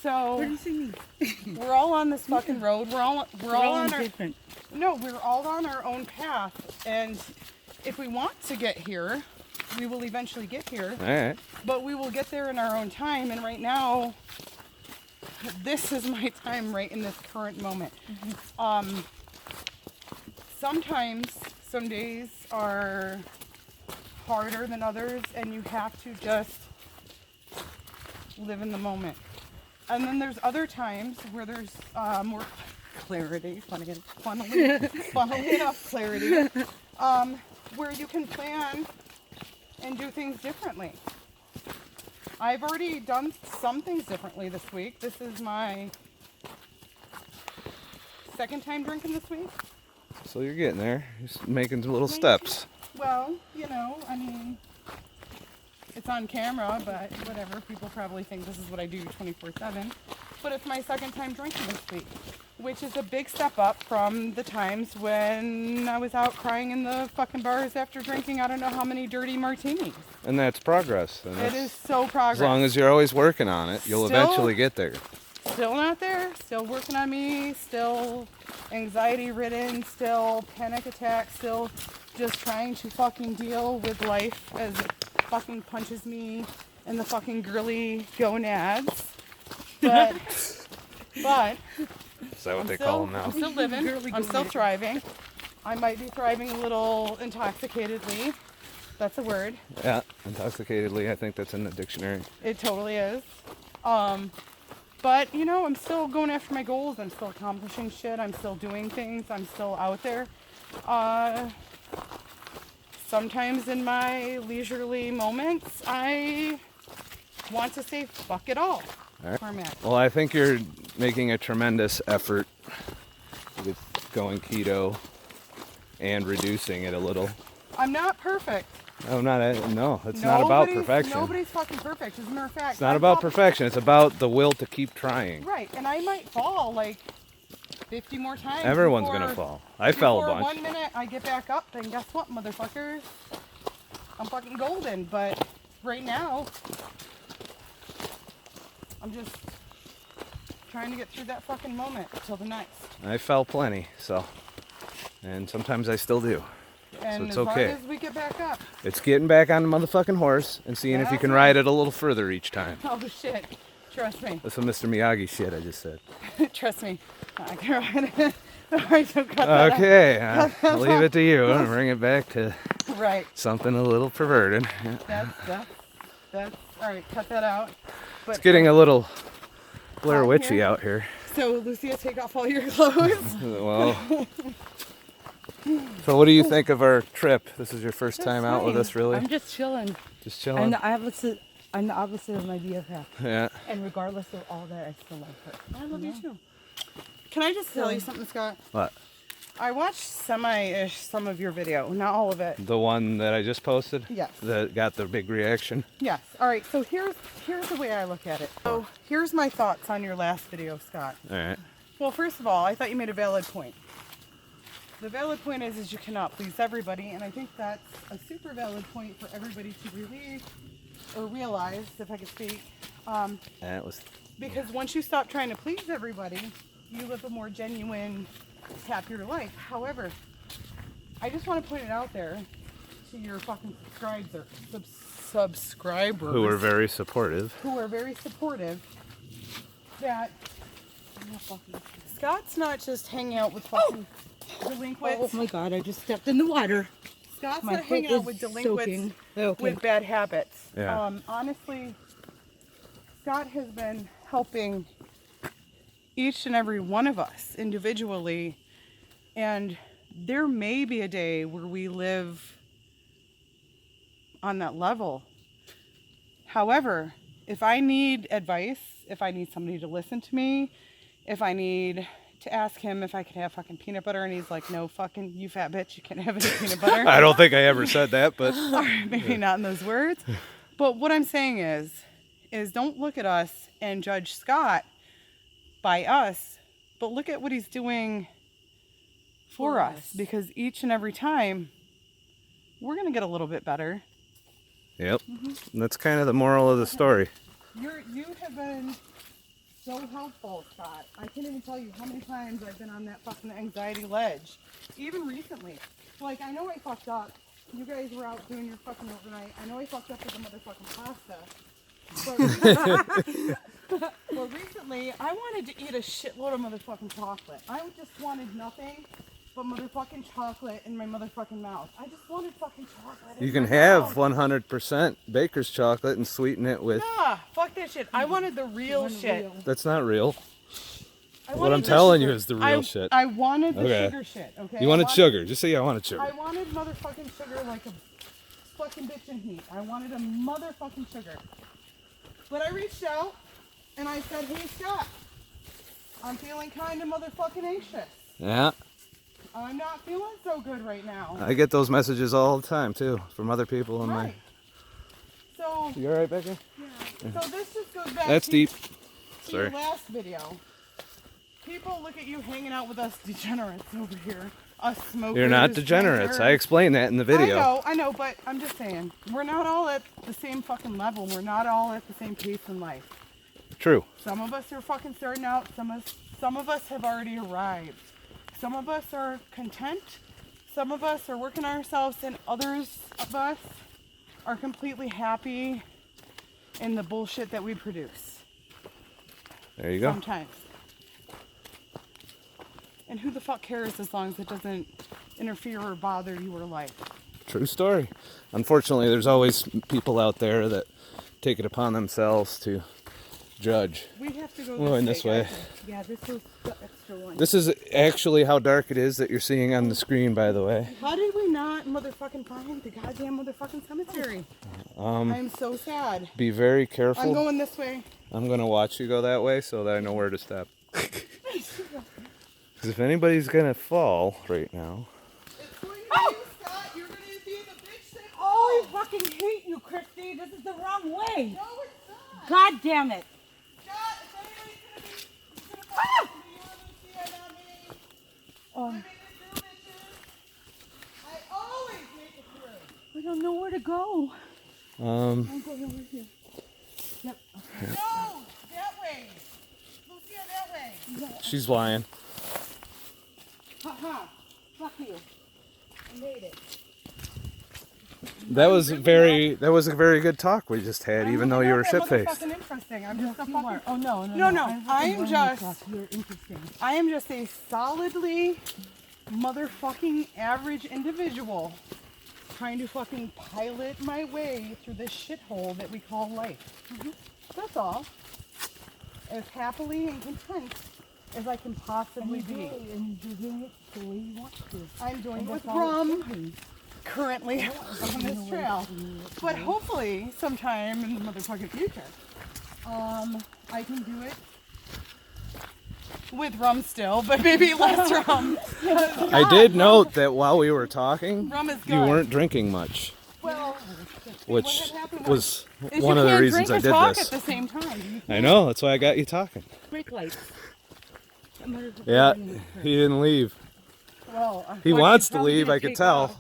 So Where do you see me? we're all on this fucking road. We're all on our different. No, we're all on our own path, and if we want to get here, we will eventually get here, All right. but we will get there in our own time, and right now, this is my time right in this current moment. Sometimes, some days are harder than others, and you have to just live in the moment. And then there's other times where there's more clarity, funnily enough clarity, where you can plan and do things differently. I've already done some things differently this week. This is my second time drinking this week. So you're getting there. Just making little steps. Well, you know, I mean, it's on camera, but whatever. People probably think this is what I do 24/7. but it's my second time drinking this week, which is a big step up from the times when I was out crying in the fucking bars after drinking I don't know how many dirty martinis. And that's progress. And It is so progress. as long as you're always working on it, you'll Still- eventually get there. Still not there, still working on me, still anxiety ridden, still panic attack, still just trying to fucking deal with life as it fucking punches me in the fucking girly gonads. But Is that what they call them now? I'm still living, I'm still thriving. I might be thriving a little intoxicatedly. That's a word. Yeah, intoxicatedly. I think that's in the dictionary. It totally is. But, you know, I'm still going after my goals. I'm still accomplishing shit. I'm still doing things. I'm still out there. Sometimes in my leisurely moments, I want to say, fuck it all. All right. Where I'm at. Well, I think you're making a tremendous effort with going keto and reducing it a little. I'm not perfect. No, it's not about perfection. Nobody's fucking perfect. As a matter of fact, It's not about perfection. It's about the will to keep trying. Right, and I might fall like 50 more times. Everyone's before- gonna fall. I fell a before bunch. 1 minute I get back up, then guess what, motherfuckers? I'm fucking golden, but right now, I'm just trying to get through that fucking moment till the next. I fell plenty, so, and sometimes I still do. And it's as okay. long as we get back up. It's getting back on the motherfucking horse and seeing if you That's can right. ride it a little further each time. Oh shit, trust me. That's some Mr. Miyagi shit I just said. Trust me. I can ride it. Alright, so cut that out. Okay, I'll leave it to you and bring it back to Right. something a little perverted. That's alright, cut that out. But It's getting a little Blair Out Witchy here? out here. so Lucia, take off all your clothes. Well, so what do you think of our trip? This is your first time out with us, really? I'm just chilling. Just I'm chilling? the opposite. I'm the opposite of my BFF. Yeah. And regardless of all that, I still love her. I love you too. Can I just tell you something, Scott? What? I watched semi-ish some of your video, not all of it. The one that I just posted? Yes. That got the big reaction? Yes. All right. So here's the way I look at it. So here's my thoughts on your last video, Scott. All right. Well, first of all, I thought you made a valid point. The valid point is you cannot please everybody, and I think that's a super valid point for everybody to believe or realize, if I could speak. That was Because once you stop trying to please everybody, you live a more genuine, happier life. However, I just want to point it out there to your fucking subscribers who were very supportive. that Scott's not just hanging out with fucking delinquents. Oh my God! I just stepped in the water. Scott's My not hanging foot out is with delinquents soaking. Okay. with bad habits. Yeah. Honestly, Scott has been helping each and every one of us individually, and there may be a day where we live on that level. However, if I need advice, if I need somebody to listen to me, if I need to ask him if I could have fucking peanut butter, and he's like, no, fucking, you fat bitch, you can't have any peanut butter. I don't think I ever said that, but Maybe not in those words. But what I'm saying is don't look at us and judge Scott by us, but look at what he's doing for us. Because each and every time, we're going to get a little bit better. yep. That's kind of the moral of the story. You have been so helpful, Scott. I can't even tell you how many times I've been on that fucking anxiety ledge. Even recently. Like, I know I fucked up. You guys were out doing your fucking overnight. I know I fucked up with the motherfucking pasta. But recently, I wanted to eat a shitload of motherfucking chocolate. I just wanted nothing but motherfucking chocolate in my motherfucking mouth. I just wanted fucking chocolate. in You can my have mouth. 100% baker's chocolate and sweeten it with. Nah, fuck that shit. I wanted the real shit. That's not real. I What wanted I'm the telling you sugar. is the real shit. I wanted the Okay. sugar shit, okay? You I wanted wanted- sugar. Just say I wanted sugar. I wanted motherfucking sugar like a fucking bitch in heat. I wanted a motherfucking sugar. But I reached out and I said, hey Scott, I'm feeling kind of motherfucking anxious. Yeah. I'm not feeling so good right now. I get those messages all the time too from other people in Right. So, You alright, Becky? so this just goes back That's to deep. to your last video. People look at you hanging out with us degenerates over here. Us smokers. You're not degenerates. I explained that in the video. I know, but I'm just saying. We're not all at the same fucking level. We're not all at the same pace in life. True. Some of us are fucking starting out. Some of us have already arrived. Some of us are content. Some of us are working on ourselves, and others of us are completely happy in the bullshit that we produce. There you go. Sometimes. And who the fuck cares as long as it doesn't interfere or bother your life? True story. Unfortunately, there's always people out there that take it upon themselves to judge. We have to go this way. Yeah, this is the extra one. This is actually how dark it is that you're seeing on the screen, by the way. How did we not motherfucking find the goddamn motherfucking cemetery? I'm so sad. Be very careful. I'm going this way. I'm going to watch you go that way so that I know where to step. Because if anybody's going to fall right now. It's going to be you, Scott. You're going to be the bitch that Oh, I fucking hate you, Kristy. This is the wrong way. No, it's not. God damn it. Scott, if anybody's going to fall, it's you, Lucia, not me. I make it through, bitches. I always make it through. I don't know where to go. I'm going over here. Yep. Okay. No, that way. Lucia, that way. She's lying. Haha. Fuck you. I made it. That was a very good talk we just had, even though you were shit-faced. Fucking interesting. I'm just a You fucking. are. Oh, no. No. You're interesting. I am just a solidly motherfucking average individual trying to fucking pilot my way through this shithole that we call life. That's all. As happily and content as I can possibly be. And you're doing it the way you want to. I'm doing And it with that's all it's rum doing. currently on this trail. But hopefully sometime in the motherfucking future, I can do it with rum still, but maybe less rum. I did note that while we were talking, Rum is you good. weren't drinking much, Well, which what had happened was is one you of the can't reasons I drink did and talk this. at the same time. I know, that's why I got you talking. Brake lights. Yeah, he didn't leave. Well, He Well, I wants can to tell leave, he'll I could take tell. off.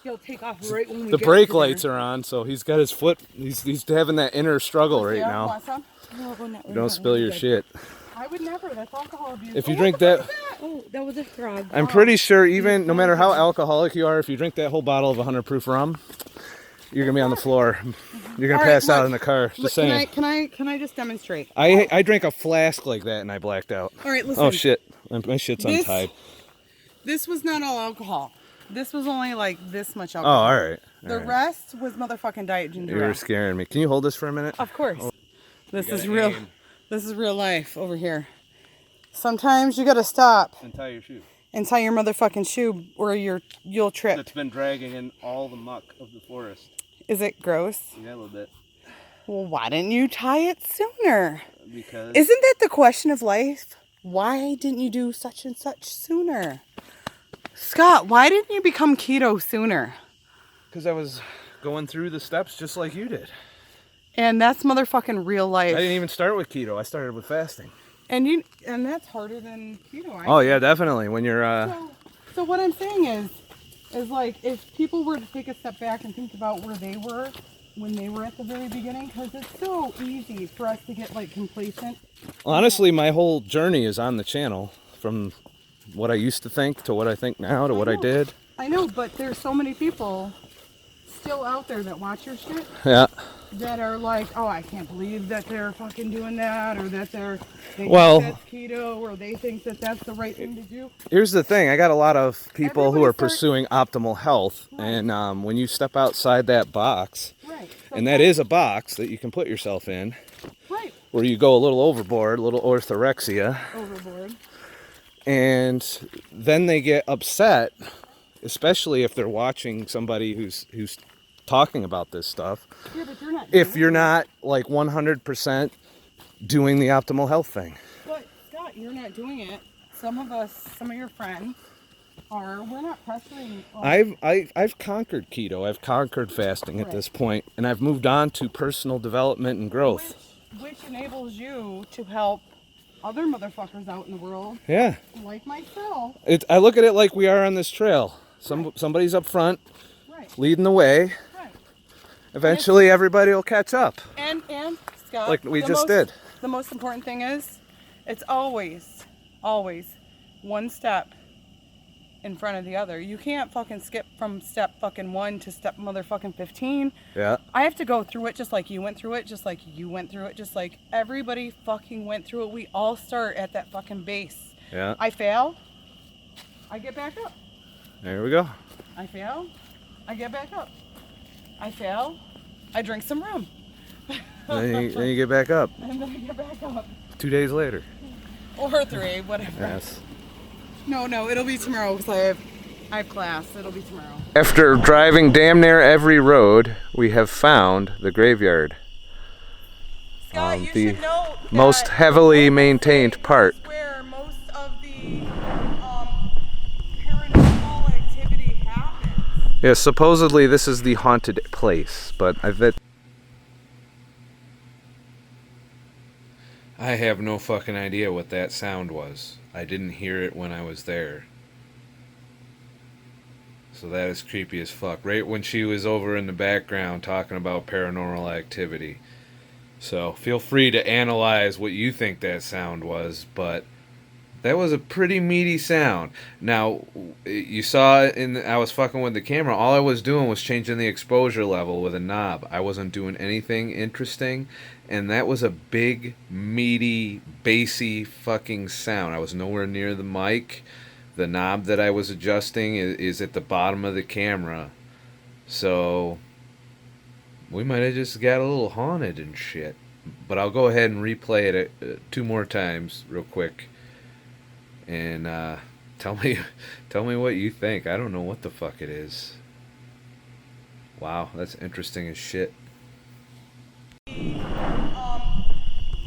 He'll take off right when we The get brake to there. lights are on, so he's got his foot, he's having that inner struggle right yeah, now. want some? No, we're not- we're Don't not- spill we're your good. shit. I would never. That's alcohol abuse. If you Oh, drink what the that, fuck is that? Oh, that was a frog. I'm pretty sure even, no matter how alcoholic you are, if you drink that whole bottle of 100 proof rum, you're gonna be on the floor. You're gonna All right, pass out look. in the car. Just Look, saying. Can I just demonstrate? I drank a flask like that and I blacked out. All right, listen. Oh shit, my shit's This- untied. This was not all alcohol. This was only like this much Oh, alcohol. all right. The rest was motherfucking diet ginger You were ale. scaring me. Can you hold this for a minute? Of course. This is gotta real. aim. This is real life over here. Sometimes you gotta stop And tie your shoe. and tie your motherfucking shoe, or you'll trip. That's been dragging in all the muck of the forest. Is it gross? Yeah, a little bit. Well, why didn't you tie it sooner? Because Isn't that the question of life? Why didn't you do such and such sooner? Scott, why didn't you become keto sooner? I was going through the steps just like you did. And that's motherfucking real life. I didn't even start with keto. I started with fasting. And that's harder than keto. Oh yeah, definitely. When you're So what I'm saying is like if people were to take a step back and think about where they were when they were at the very beginning, because it's so easy for us to get like complacent. honestly, my whole journey is on the channel, from what I used to think to what I think now to what I know. did. I know, but there's so many people still out there that watch your shit Yeah. that are like, oh, I can't believe that they're fucking doing that, or that they Well- think that's keto, or they think that that's the right thing to do. Here's the thing. I got a lot of people who are Everybody pursuing optimal health, and when you step outside that box, Right. and that is a box that you can put yourself in, Right. where you go a little overboard, a little orthorexia, Overboard. and then they get upset, especially if they're watching somebody who's talking about this stuff, Yeah, but you're not. if you're not like 100% doing the optimal health thing. But Scott, you're not doing it. Some of your friends are. We're not pressuring. I've conquered keto. I've conquered fasting at this point, and I've moved on to personal development and growth. which enables you to help other motherfuckers out in the world, Yeah. like myself. I look at it like we are on this trail. Somebody's up front, Right. leading the way. Right. Eventually, everybody will catch up. And Scott, Like we just did. The most important thing is, it's always one step in front of the other. You can't fucking skip from step fucking 1 to step motherfucking 15. Yeah. I have to go through it just like you went through it, just like you went through it, just like everybody fucking went through it. We all start at that fucking base. Yeah. I fail, I get back up. There we go. I fail, I get back up. I fail, I drink some rum. Then you get back up. And then I get back up. 2 days later. Or 3, whatever. Yes. No, it'll be tomorrow because I have class. It'll be tomorrow. After driving damn near every road, we have found the graveyard. Scott, you the should know that most heavily maintained part. This is where most of the paranormal activity happens. Yeah, supposedly this is the haunted place, but I have no fucking idea what that sound was. I didn't hear it when I was there. So that is creepy as fuck. Right when she was over in the background talking about paranormal activity. So feel free to analyze what you think that sound was, but that was a pretty meaty sound. Now, you saw I was fucking with the camera. All I was doing was changing the exposure level with a knob. I wasn't doing anything interesting. And that was a big, meaty, bassy fucking sound. I was nowhere near the mic. The knob that I was adjusting is at the bottom of the camera. So, we might have just got a little haunted and shit. But I'll go ahead and replay it 2 more times real quick. And tell me what you think. I don't know what the fuck it is. Wow, that's interesting as shit.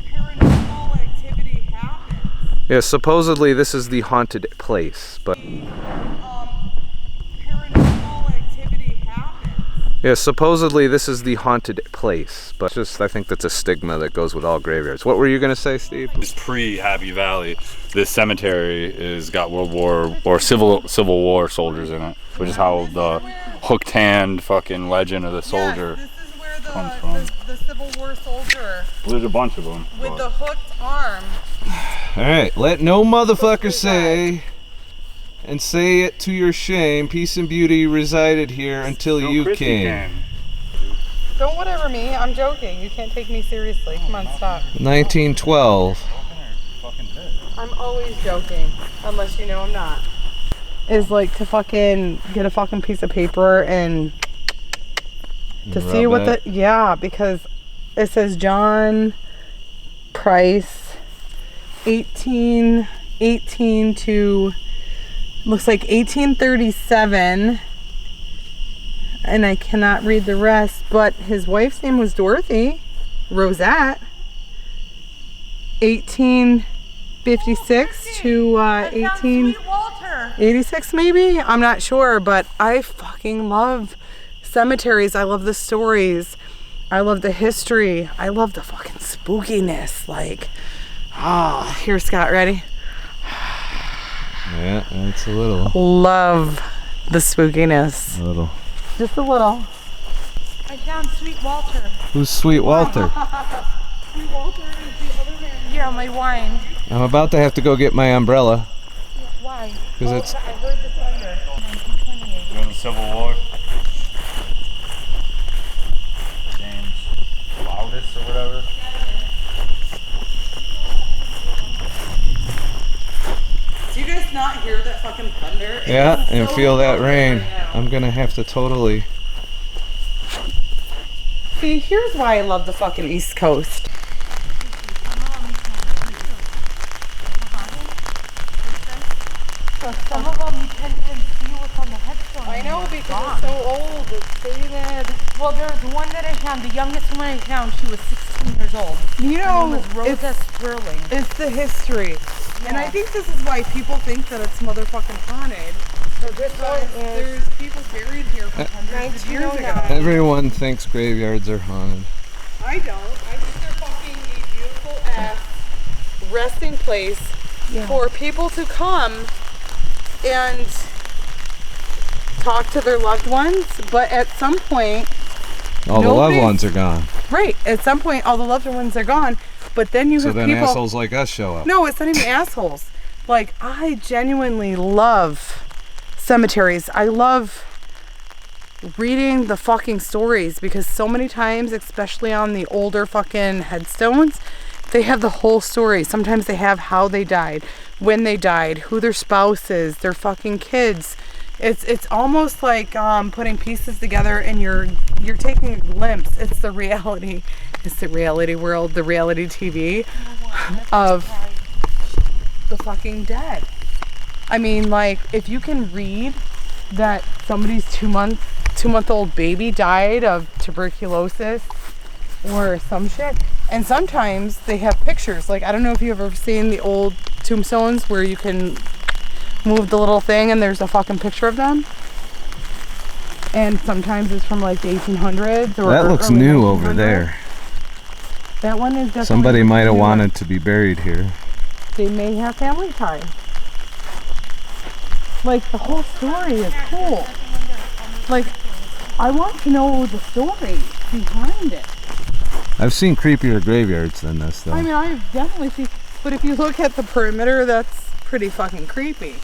Paranormal activity happens. Yeah, supposedly this is the haunted place, but paranormal activity happens. yeah, supposedly this is the haunted place, but I think that's a stigma that goes with all graveyards. What were you gonna say, Steve? It's pre-Happy Valley. This cemetery is got World War or Civil War soldiers in it, which is how the hooked hand fucking legend of the soldier Yes, this is where comes from. the Civil War soldier There's a bunch of them. with the hooked arm. Alright, let no motherfucker say, and say it to your shame, peace and beauty resided here until you Kristy came. Don't whatever me. I'm joking. You can't take me seriously. Come on, stop. 1912. I'm always joking, unless you know I'm not. Is like to fucking get a fucking piece of paper and to see what Rub it. because it says John Price, 1818 to looks like 1837, and I cannot read the rest. But his wife's name was Dorothy Rosette. 1856 to 1886 maybe. I'm not sure, but I fucking love cemeteries. I love the stories. I love the history. I love the fucking spookiness. Like, here, Scott, ready? Yeah, that's a little. Love the spookiness. A little. Just a little. I found Sweet Walter. Who's Sweet Walter? Sweet Walter is the other man. Here on my wine. I'm about to have to go get my umbrella. Why? Because it's. I heard the thunder. 1928. During the Civil War. James Loudest or whatever. Do you guys not hear that fucking thunder? Yeah, It's and so feel that loud rain. right now. I'm gonna have to totally. See, here's why I love the fucking East Coast. Some of them you can't even see what's on the headstone. I know because it's so old. It's faded. Well, there's one that I found. The youngest one I found, she was 16 years old. You Her know, name was Rosa Sterling. it's the history. And I think this is why people think that it's motherfucking haunted. So this one Because is there's people buried here for hundreds of years ago. 1909. Everyone thinks graveyards are haunted. I don't. I think they're fucking mass resting place for people to come and talk to their loved ones, but at some point All the loved ones are gone. Right. At some point all the loved ones are gone, but then you So have then people, assholes like us show up. no, it's not even assholes. Like, I genuinely love cemeteries. I love reading the fucking stories, because so many times, especially on the older fucking headstones, they have the whole story. Sometimes they have how they died, when they died, who their spouse is, their fucking kids. It's almost like putting pieces together, and you're taking a glimpse. It's the reality world, the reality TV of the fucking dead. I mean, like, if you can read that somebody's two-month-old baby died of tuberculosis or some shit, and sometimes they have pictures. Like, I don't know if you've ever seen the old tombstones where you can move the little thing and there's a fucking picture of them. And sometimes it's from like the 1800s or That looks early new 1900s. over there. That one is definitely Somebody might have newer. wanted to be buried here. They may have family ties. Like, the whole story is cool. Like, I want to know the story behind it. I've seen creepier graveyards than this, though. I mean, I've definitely seen, but if you look at the perimeter, that's pretty fucking creepy.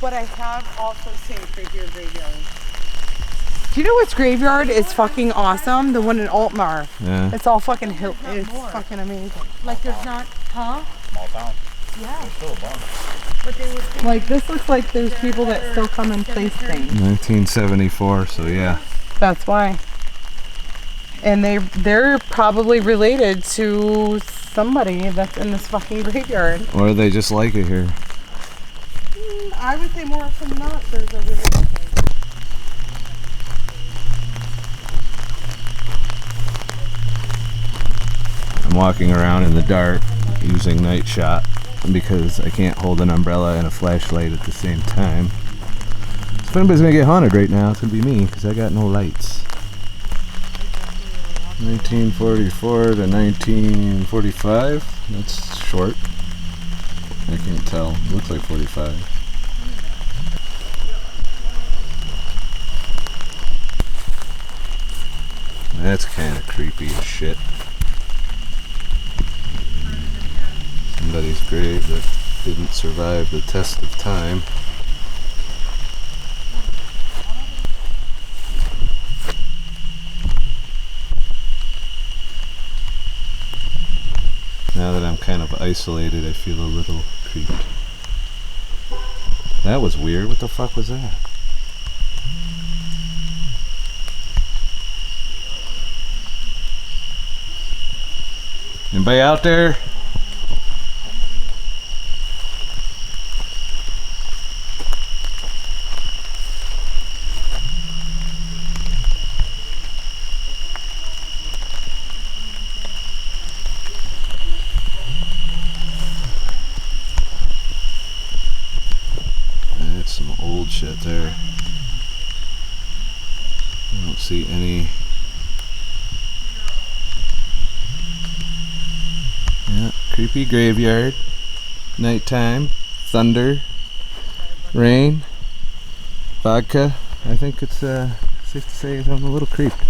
But I have also seen creepier graveyards. Do you know what's graveyard is fucking awesome? The one in Altmar. Yeah. It's all fucking hill. It's fucking amazing. Like there's not, huh? Small town. Yeah. There's still a bunch. But they would Like, this looks like there's people that still come and place things. 1974, so yeah. That's why. And they're probably related to somebody that's in this fucking graveyard. Or they just like it here. I would say more often than not, there's a relation. I'm walking around in the dark using night shot because I can't hold an umbrella and a flashlight at the same time. So if anybody's gonna get haunted right now, it's gonna be me because I got no lights. 1944 to 1945. That's short. I can't tell. It looks like 45. That's kind of creepy as shit. Somebody's grave that didn't survive the test of time. Now that I'm kind of isolated, I feel a little creeped. That was weird. What the fuck was that? Anybody out there? That's some old shit there. I don't see any. Yeah, creepy graveyard. Nighttime. Thunder. Rain. Vodka. I think it's safe to say I'm a little creeped.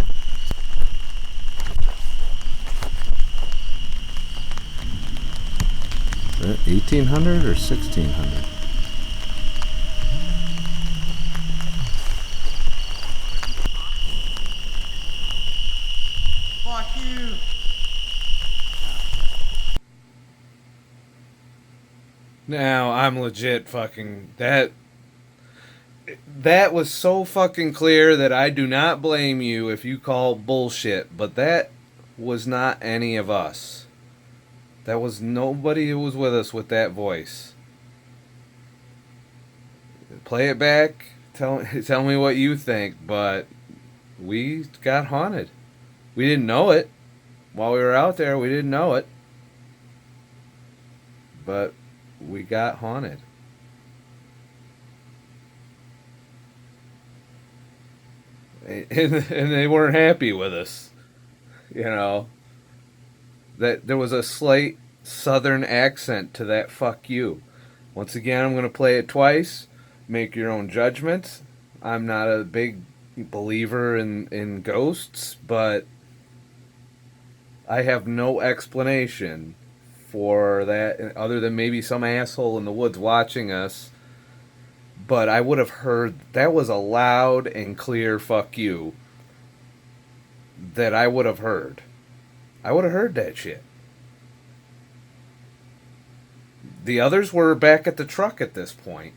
Is that 1800 or 1600? Fuck you. Now, I'm legit fucking... That was so fucking clear that I do not blame you if you call bullshit, but that was not any of us. That was nobody who was with us with that voice. Play it back, tell me what you think, but we got haunted. We didn't know it. While we were out there, we didn't know it. But we got haunted. And they weren't happy with us. You know. That there was a slight southern accent to that fuck you. Once again, I'm going to play it twice. Make your own judgments. I'm not a big believer in ghosts, but I have no explanation for that other than maybe some asshole in the woods watching us. But I would have heard, that was a loud and clear fuck you that I would have heard. I would have heard that shit. The others were back at the truck at this point.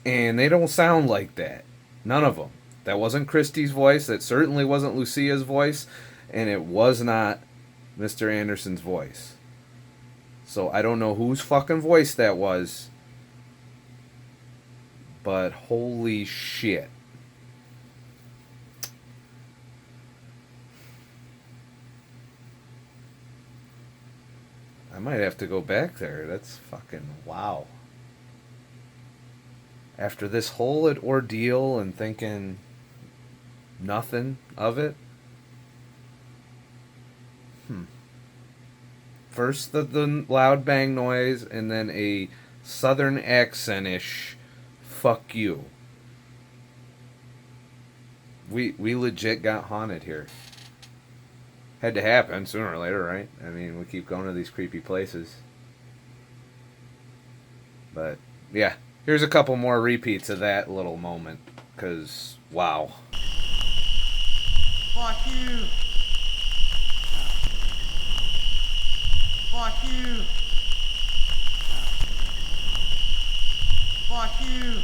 And they don't sound like that. None of them. That wasn't Kristy's voice. That certainly wasn't Lucia's voice. And it was not Mr. Anderson's voice. So I don't know whose fucking voice that was. But holy shit. I might have to go back there. That's fucking wow. After this whole ordeal and thinking nothing of it. First the loud bang noise and then a southern accent-ish fuck you. We legit got haunted here. Had to happen sooner or later, right? I mean, we keep going to these creepy places. But, yeah. Here's a couple more repeats of that little moment. Because, wow. Fuck you. Fuck you. Fuck you.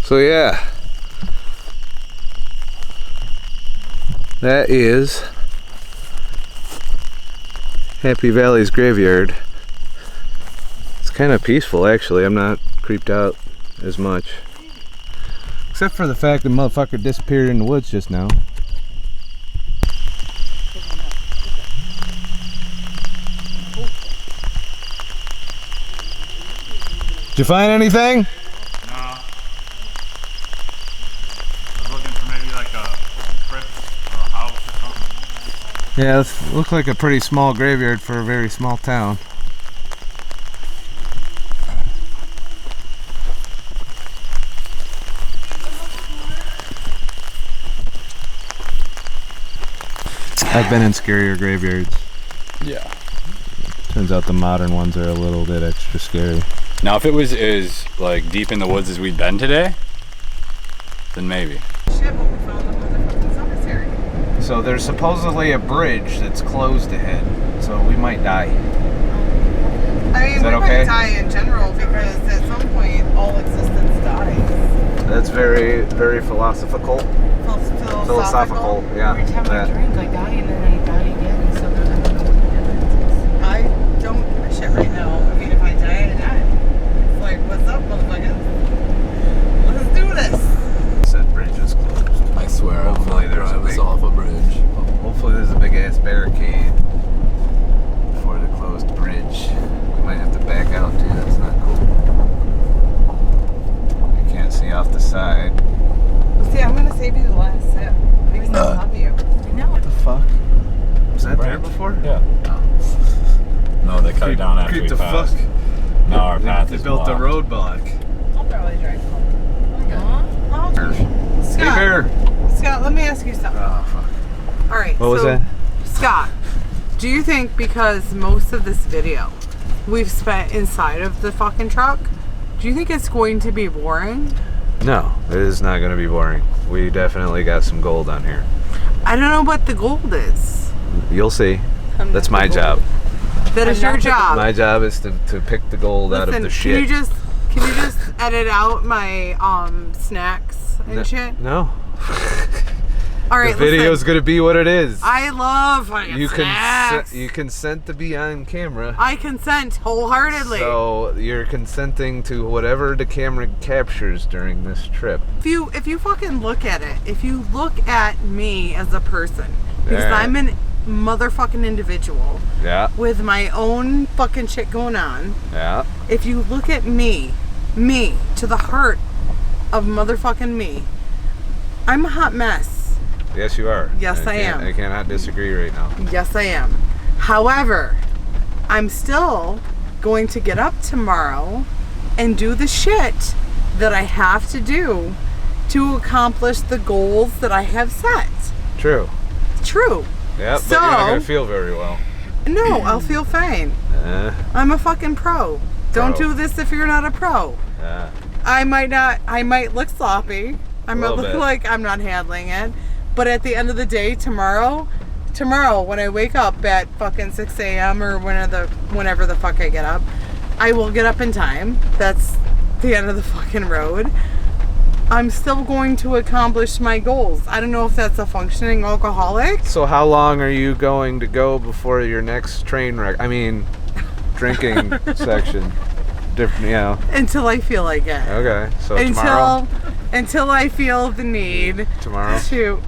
So yeah, that is Happy Valley's graveyard. It's kind of peaceful actually. I'm not creeped out as much. Except for the fact the motherfucker disappeared in the woods just now. Did you find anything? Yeah, this looks like a pretty small graveyard for a very small town. I've been in scarier graveyards. Yeah. Turns out the modern ones are a little bit extra scary. Now, if it was as like deep in the woods as we've been today, then maybe. Shit, but we found them in the fucking cemetery. So there's supposedly a bridge that's closed ahead, so we might die. I mean, Is that we okay? might die in general because at some point all existence dies. That's very, very philosophical. Philosophical, yeah. Every time that. I drink, I die and then I die again. So then I don't know what the difference is. I don't give a shit right now. I mean, if I die, I die. It's like, what's up, motherfuckers? Let's do this. Said bridge is closed. I swear, Hopefully there's a big, off a bridge. hopefully there's a big ass barricade before the closed bridge. We might have to back out too. That's not cool. You can't see off the side. See, I'm gonna save you the last sip because I love you. I know. What the fuck? Was that there before? Yeah. No, they cut it down after we the passed. fuck. Now our path They is built the blocked. roadblock. I'll probably drive home. Hey Scott, bear. Scott, let me ask you something. Oh fuck. All right. What was so, that? Scott, do you think because most of this video we've spent inside of the fucking truck, do you think it's going to be boring? No, it is not going to be boring. We definitely got some gold on here. I don't know what the gold is. You'll see. I'm That's not my the job. gold. That is your job. My job is to pick the gold out of the shit. Can you just edit out my snacks and shit? No. All right, the video's gonna be what it is. I love fucking snacks. You consent to be on camera. I consent wholeheartedly. So you're consenting to whatever the camera captures during this trip. If you fucking look at it, if you look at me as a person, because Yeah. I'm an motherfucking individual Yeah. with my own fucking shit going on. Yeah. If you look at me to the heart of motherfucking me, I'm a hot mess. Yes, you are. Yes, I am. I cannot disagree right now. Yes, I am. However, I'm still going to get up tomorrow and do the shit that I have to do to accomplish the goals that I have set. True. True. Yeah, So- but you're not gonna feel very well. No, I'll feel fine. I'm a fucking pro. Don't Pro. do this if you're not a pro. I might look sloppy. I might little look bit. like I'm not handling it. But at the end of the day, tomorrow when I wake up at fucking 6 a.m. or whenever the fuck I get up, I will get up in time. That's the end of the fucking road. I'm still going to accomplish my goals. I don't know if that's a functioning alcoholic. So how long are you going to go before your next train wreck? I mean, drinking section. Different, you know. Until I feel like it. Okay, so tomorrow. Until I feel the need Tomorrow? there's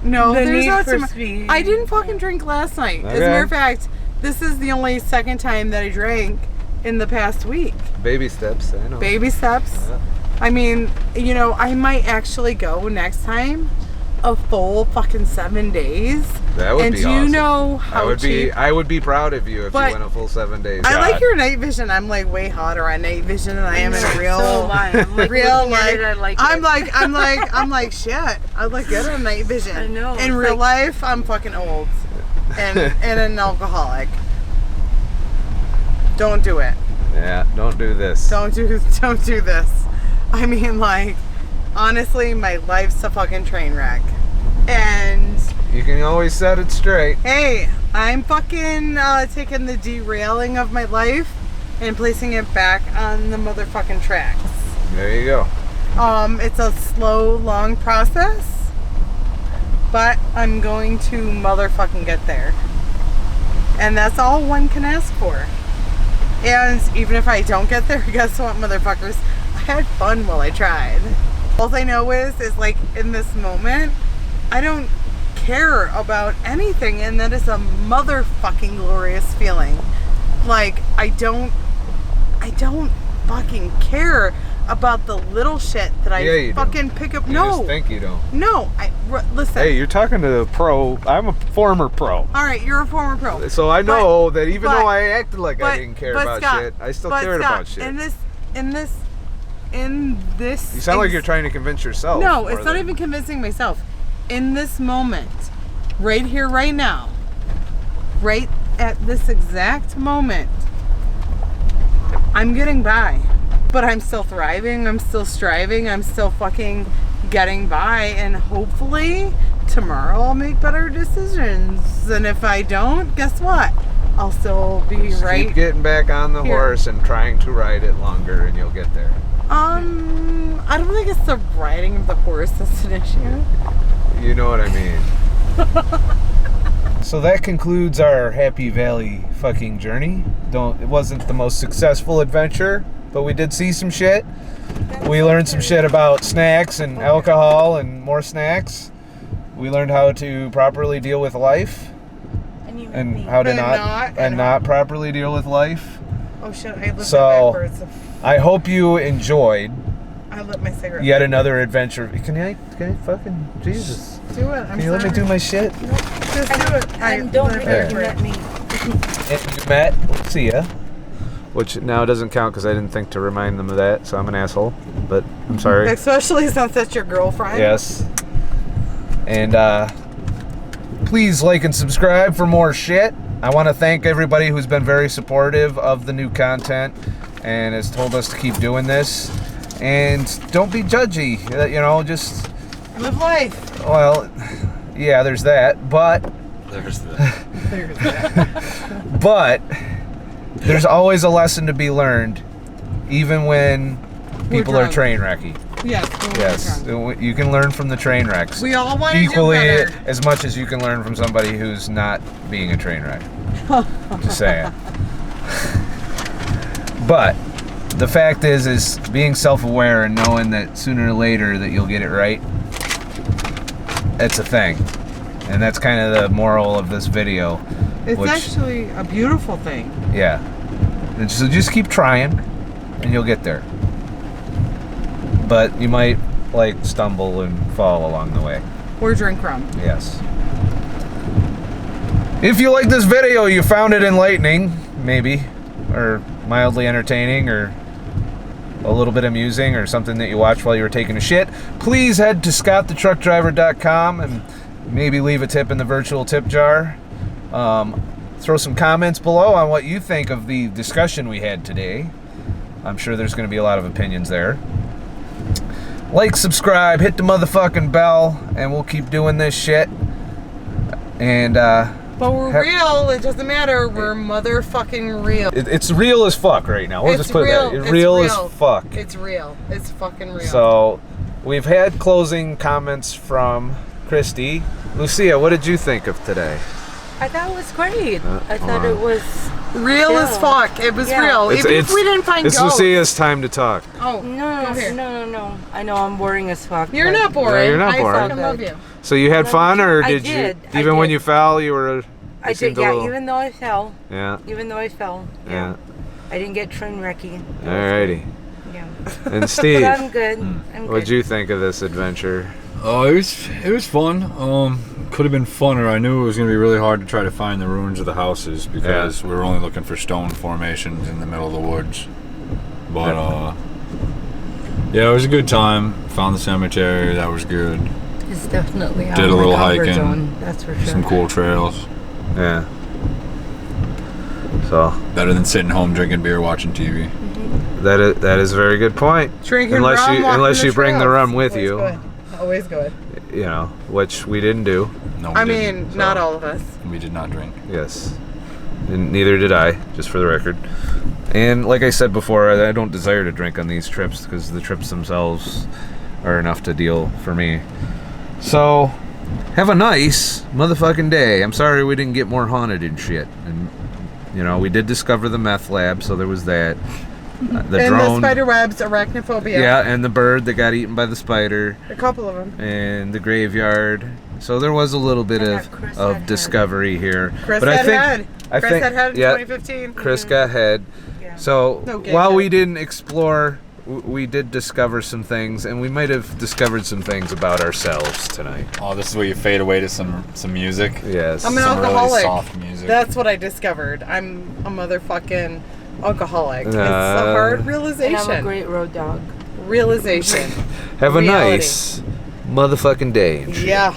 need not for tomorrow. speed. I didn't fucking drink last night. As a Okay. matter of fact, this is the only second time that I drank in the past week. Baby steps. I know. Baby steps. Yeah. I mean, I might actually go next time a full fucking 7 days. That would and be do you awesome. know how cheap? I would be proud of you if But you went a full 7 days. I God. like your night vision. I'm like way hotter on night vision than I am in real. So am I. I'm like real looking at life. it, I'm like shit. I look good on night vision. I know, In it's real like- life, I'm fucking old and an alcoholic. Don't do it. Yeah, don't do this. Don't do this. I mean, like, honestly, my life's a fucking train wreck. And You can always set it straight. hey, I'm fucking taking the derailing of my life and placing it back on the motherfucking tracks. There you go. It's a slow, long process, but I'm going to motherfucking get there. And that's all one can ask for. And even if I don't get there, guess what, motherfuckers? I had fun while I tried. All I know is like in this moment, I don't care about anything, and that is a motherfucking glorious feeling. Like I don't fucking care about the little shit that Yeah, I you do. fucking pick up. You No, just think you don't. no. Listen. Hey, you're talking to the pro. I'm a former pro. All right, you're a former pro. So I know that even but- though I acted like I but- didn't care but about Scott, shit, I still but cared Scott, about shit. In this. You sound like you're trying to convince yourself. No, more it's not than- even convincing myself. In this moment, right here, right now, right at this exact moment, I'm getting by. But I'm still thriving, I'm still striving, I'm still fucking getting by, and hopefully tomorrow I'll make better decisions. And if I don't, guess what? I'll still be Just right. keep getting back on the here. horse and trying to ride it longer, and you'll get there. I don't think it's the riding of the horse that's an issue. You know what I mean. So that concludes our Happy Valley fucking journey. It wasn't the most successful adventure, but we did see some shit. We learned some shit about snacks and alcohol and more snacks. We learned how to properly deal with life and how to not properly deal with life. Oh shit, I lit So- that backwards. I hope you enjoyed I lit my cigarette. yet another adventure. Can I fucking Jesus? Do it. I'm Can you let me do my shit? Just do it. And don't forget to Yeah. let me. And you met Lucia, which now doesn't count because I didn't think to remind them of that, so I'm an asshole. But I'm sorry. Especially since that's your girlfriend. Yes. And please like and subscribe for more shit. I want to thank everybody who's been very supportive of the new content and has told us to keep doing this. And don't be judgy. You know, just Live life. well, yeah, there's that. But There's the. There's that. But there's always a lesson to be learned, even when people are drunk. train wrecky. Yes. Yes, you can learn from the train wrecks. We all want to do equally better. as much as you can learn from somebody who's not being a train wreck. Just saying. But the fact is being self-aware and knowing that sooner or later that you'll get it right. It's a thing, and that's kind of the moral of this video. It's actually a beautiful thing. Yeah. And so just keep trying, and you'll get there. But you might like stumble and fall along the way. Or drink rum. Yes. If you like this video, you found it enlightening, maybe, or mildly entertaining, or a little bit amusing, or something that you watched while you were taking a shit, please head to ScottTheTruckDriver.com and maybe leave a tip in the virtual tip jar. Throw some comments below on what you think of the discussion we had today. I'm sure there's going to be a lot of opinions there. Like, subscribe, hit the motherfucking bell, and we'll keep doing this shit. And, But we're real. It doesn't matter. We're motherfucking real. it's real as fuck right now. We'll It's just put real. it that. It's Real real. as fuck. It's real. It's fucking real. So, we've had closing comments from Kristy. Lucia, what did you think of today? I thought it was great. I thought it was real chill. as fuck. It was Yeah. real. Even if we didn't find It's ghosts. Lucia's time to talk. Oh, No, go here. no. I know I'm boring as fuck. You're but- not boring. No, you're not boring. I fucking love you. So you had fun, or I did did. you? I Even when did. you fell, you were. I you did, seemed a yeah. little- Even though I fell. Yeah. Yeah. I didn't get train wrecky. Alrighty. Yeah. And Steve, But I'm good. I'm what'd good. you think of this adventure? Oh, it was fun. Could have been funner. I knew it was going to be really hard to try to find the ruins of the houses because we were only looking for stone formations in the middle of the woods. But yeah, it was a good time. Found the cemetery. That was good. It's definitely out Did of a my little comfort hiking. zone, that's for sure. Some cool trails. Yeah. So Better than sitting home drinking beer, watching TV. that is a very good point. Drinking unless rum, you walking unless the you bring the trails. rum with Always you, good. Always good. you know, which we didn't do. No, we I didn't. mean, not all of us. We did not drink. Yes. And neither did I, just for the record. And like I said before, I don't desire to drink on these trips because the trips themselves are enough to deal for me. So, have a nice motherfucking day. I'm sorry we didn't get more haunted and shit. And, you know, we did discover the meth lab, so there was that. The And drone. the spider webs, arachnophobia. Yeah, and the bird that got eaten by the spider. A couple of them. And the graveyard. So there was a little bit And that Chris had of head. discovery here. Chris but had I think, head. I Chris think, had head in yeah, 2015. Chris got head. Yeah. So No gay while we head. didn't explore, we did discover some things, and we might have discovered some things about ourselves tonight. Oh, this is where you fade away to some music. Yes. I'm an Some really alcoholic. soft music. That's what I discovered. I'm a motherfucking alcoholic. It's a hard And realization. I'm a great road dog. Realization. Have a Reality. nice motherfucking day and shit. Yeah.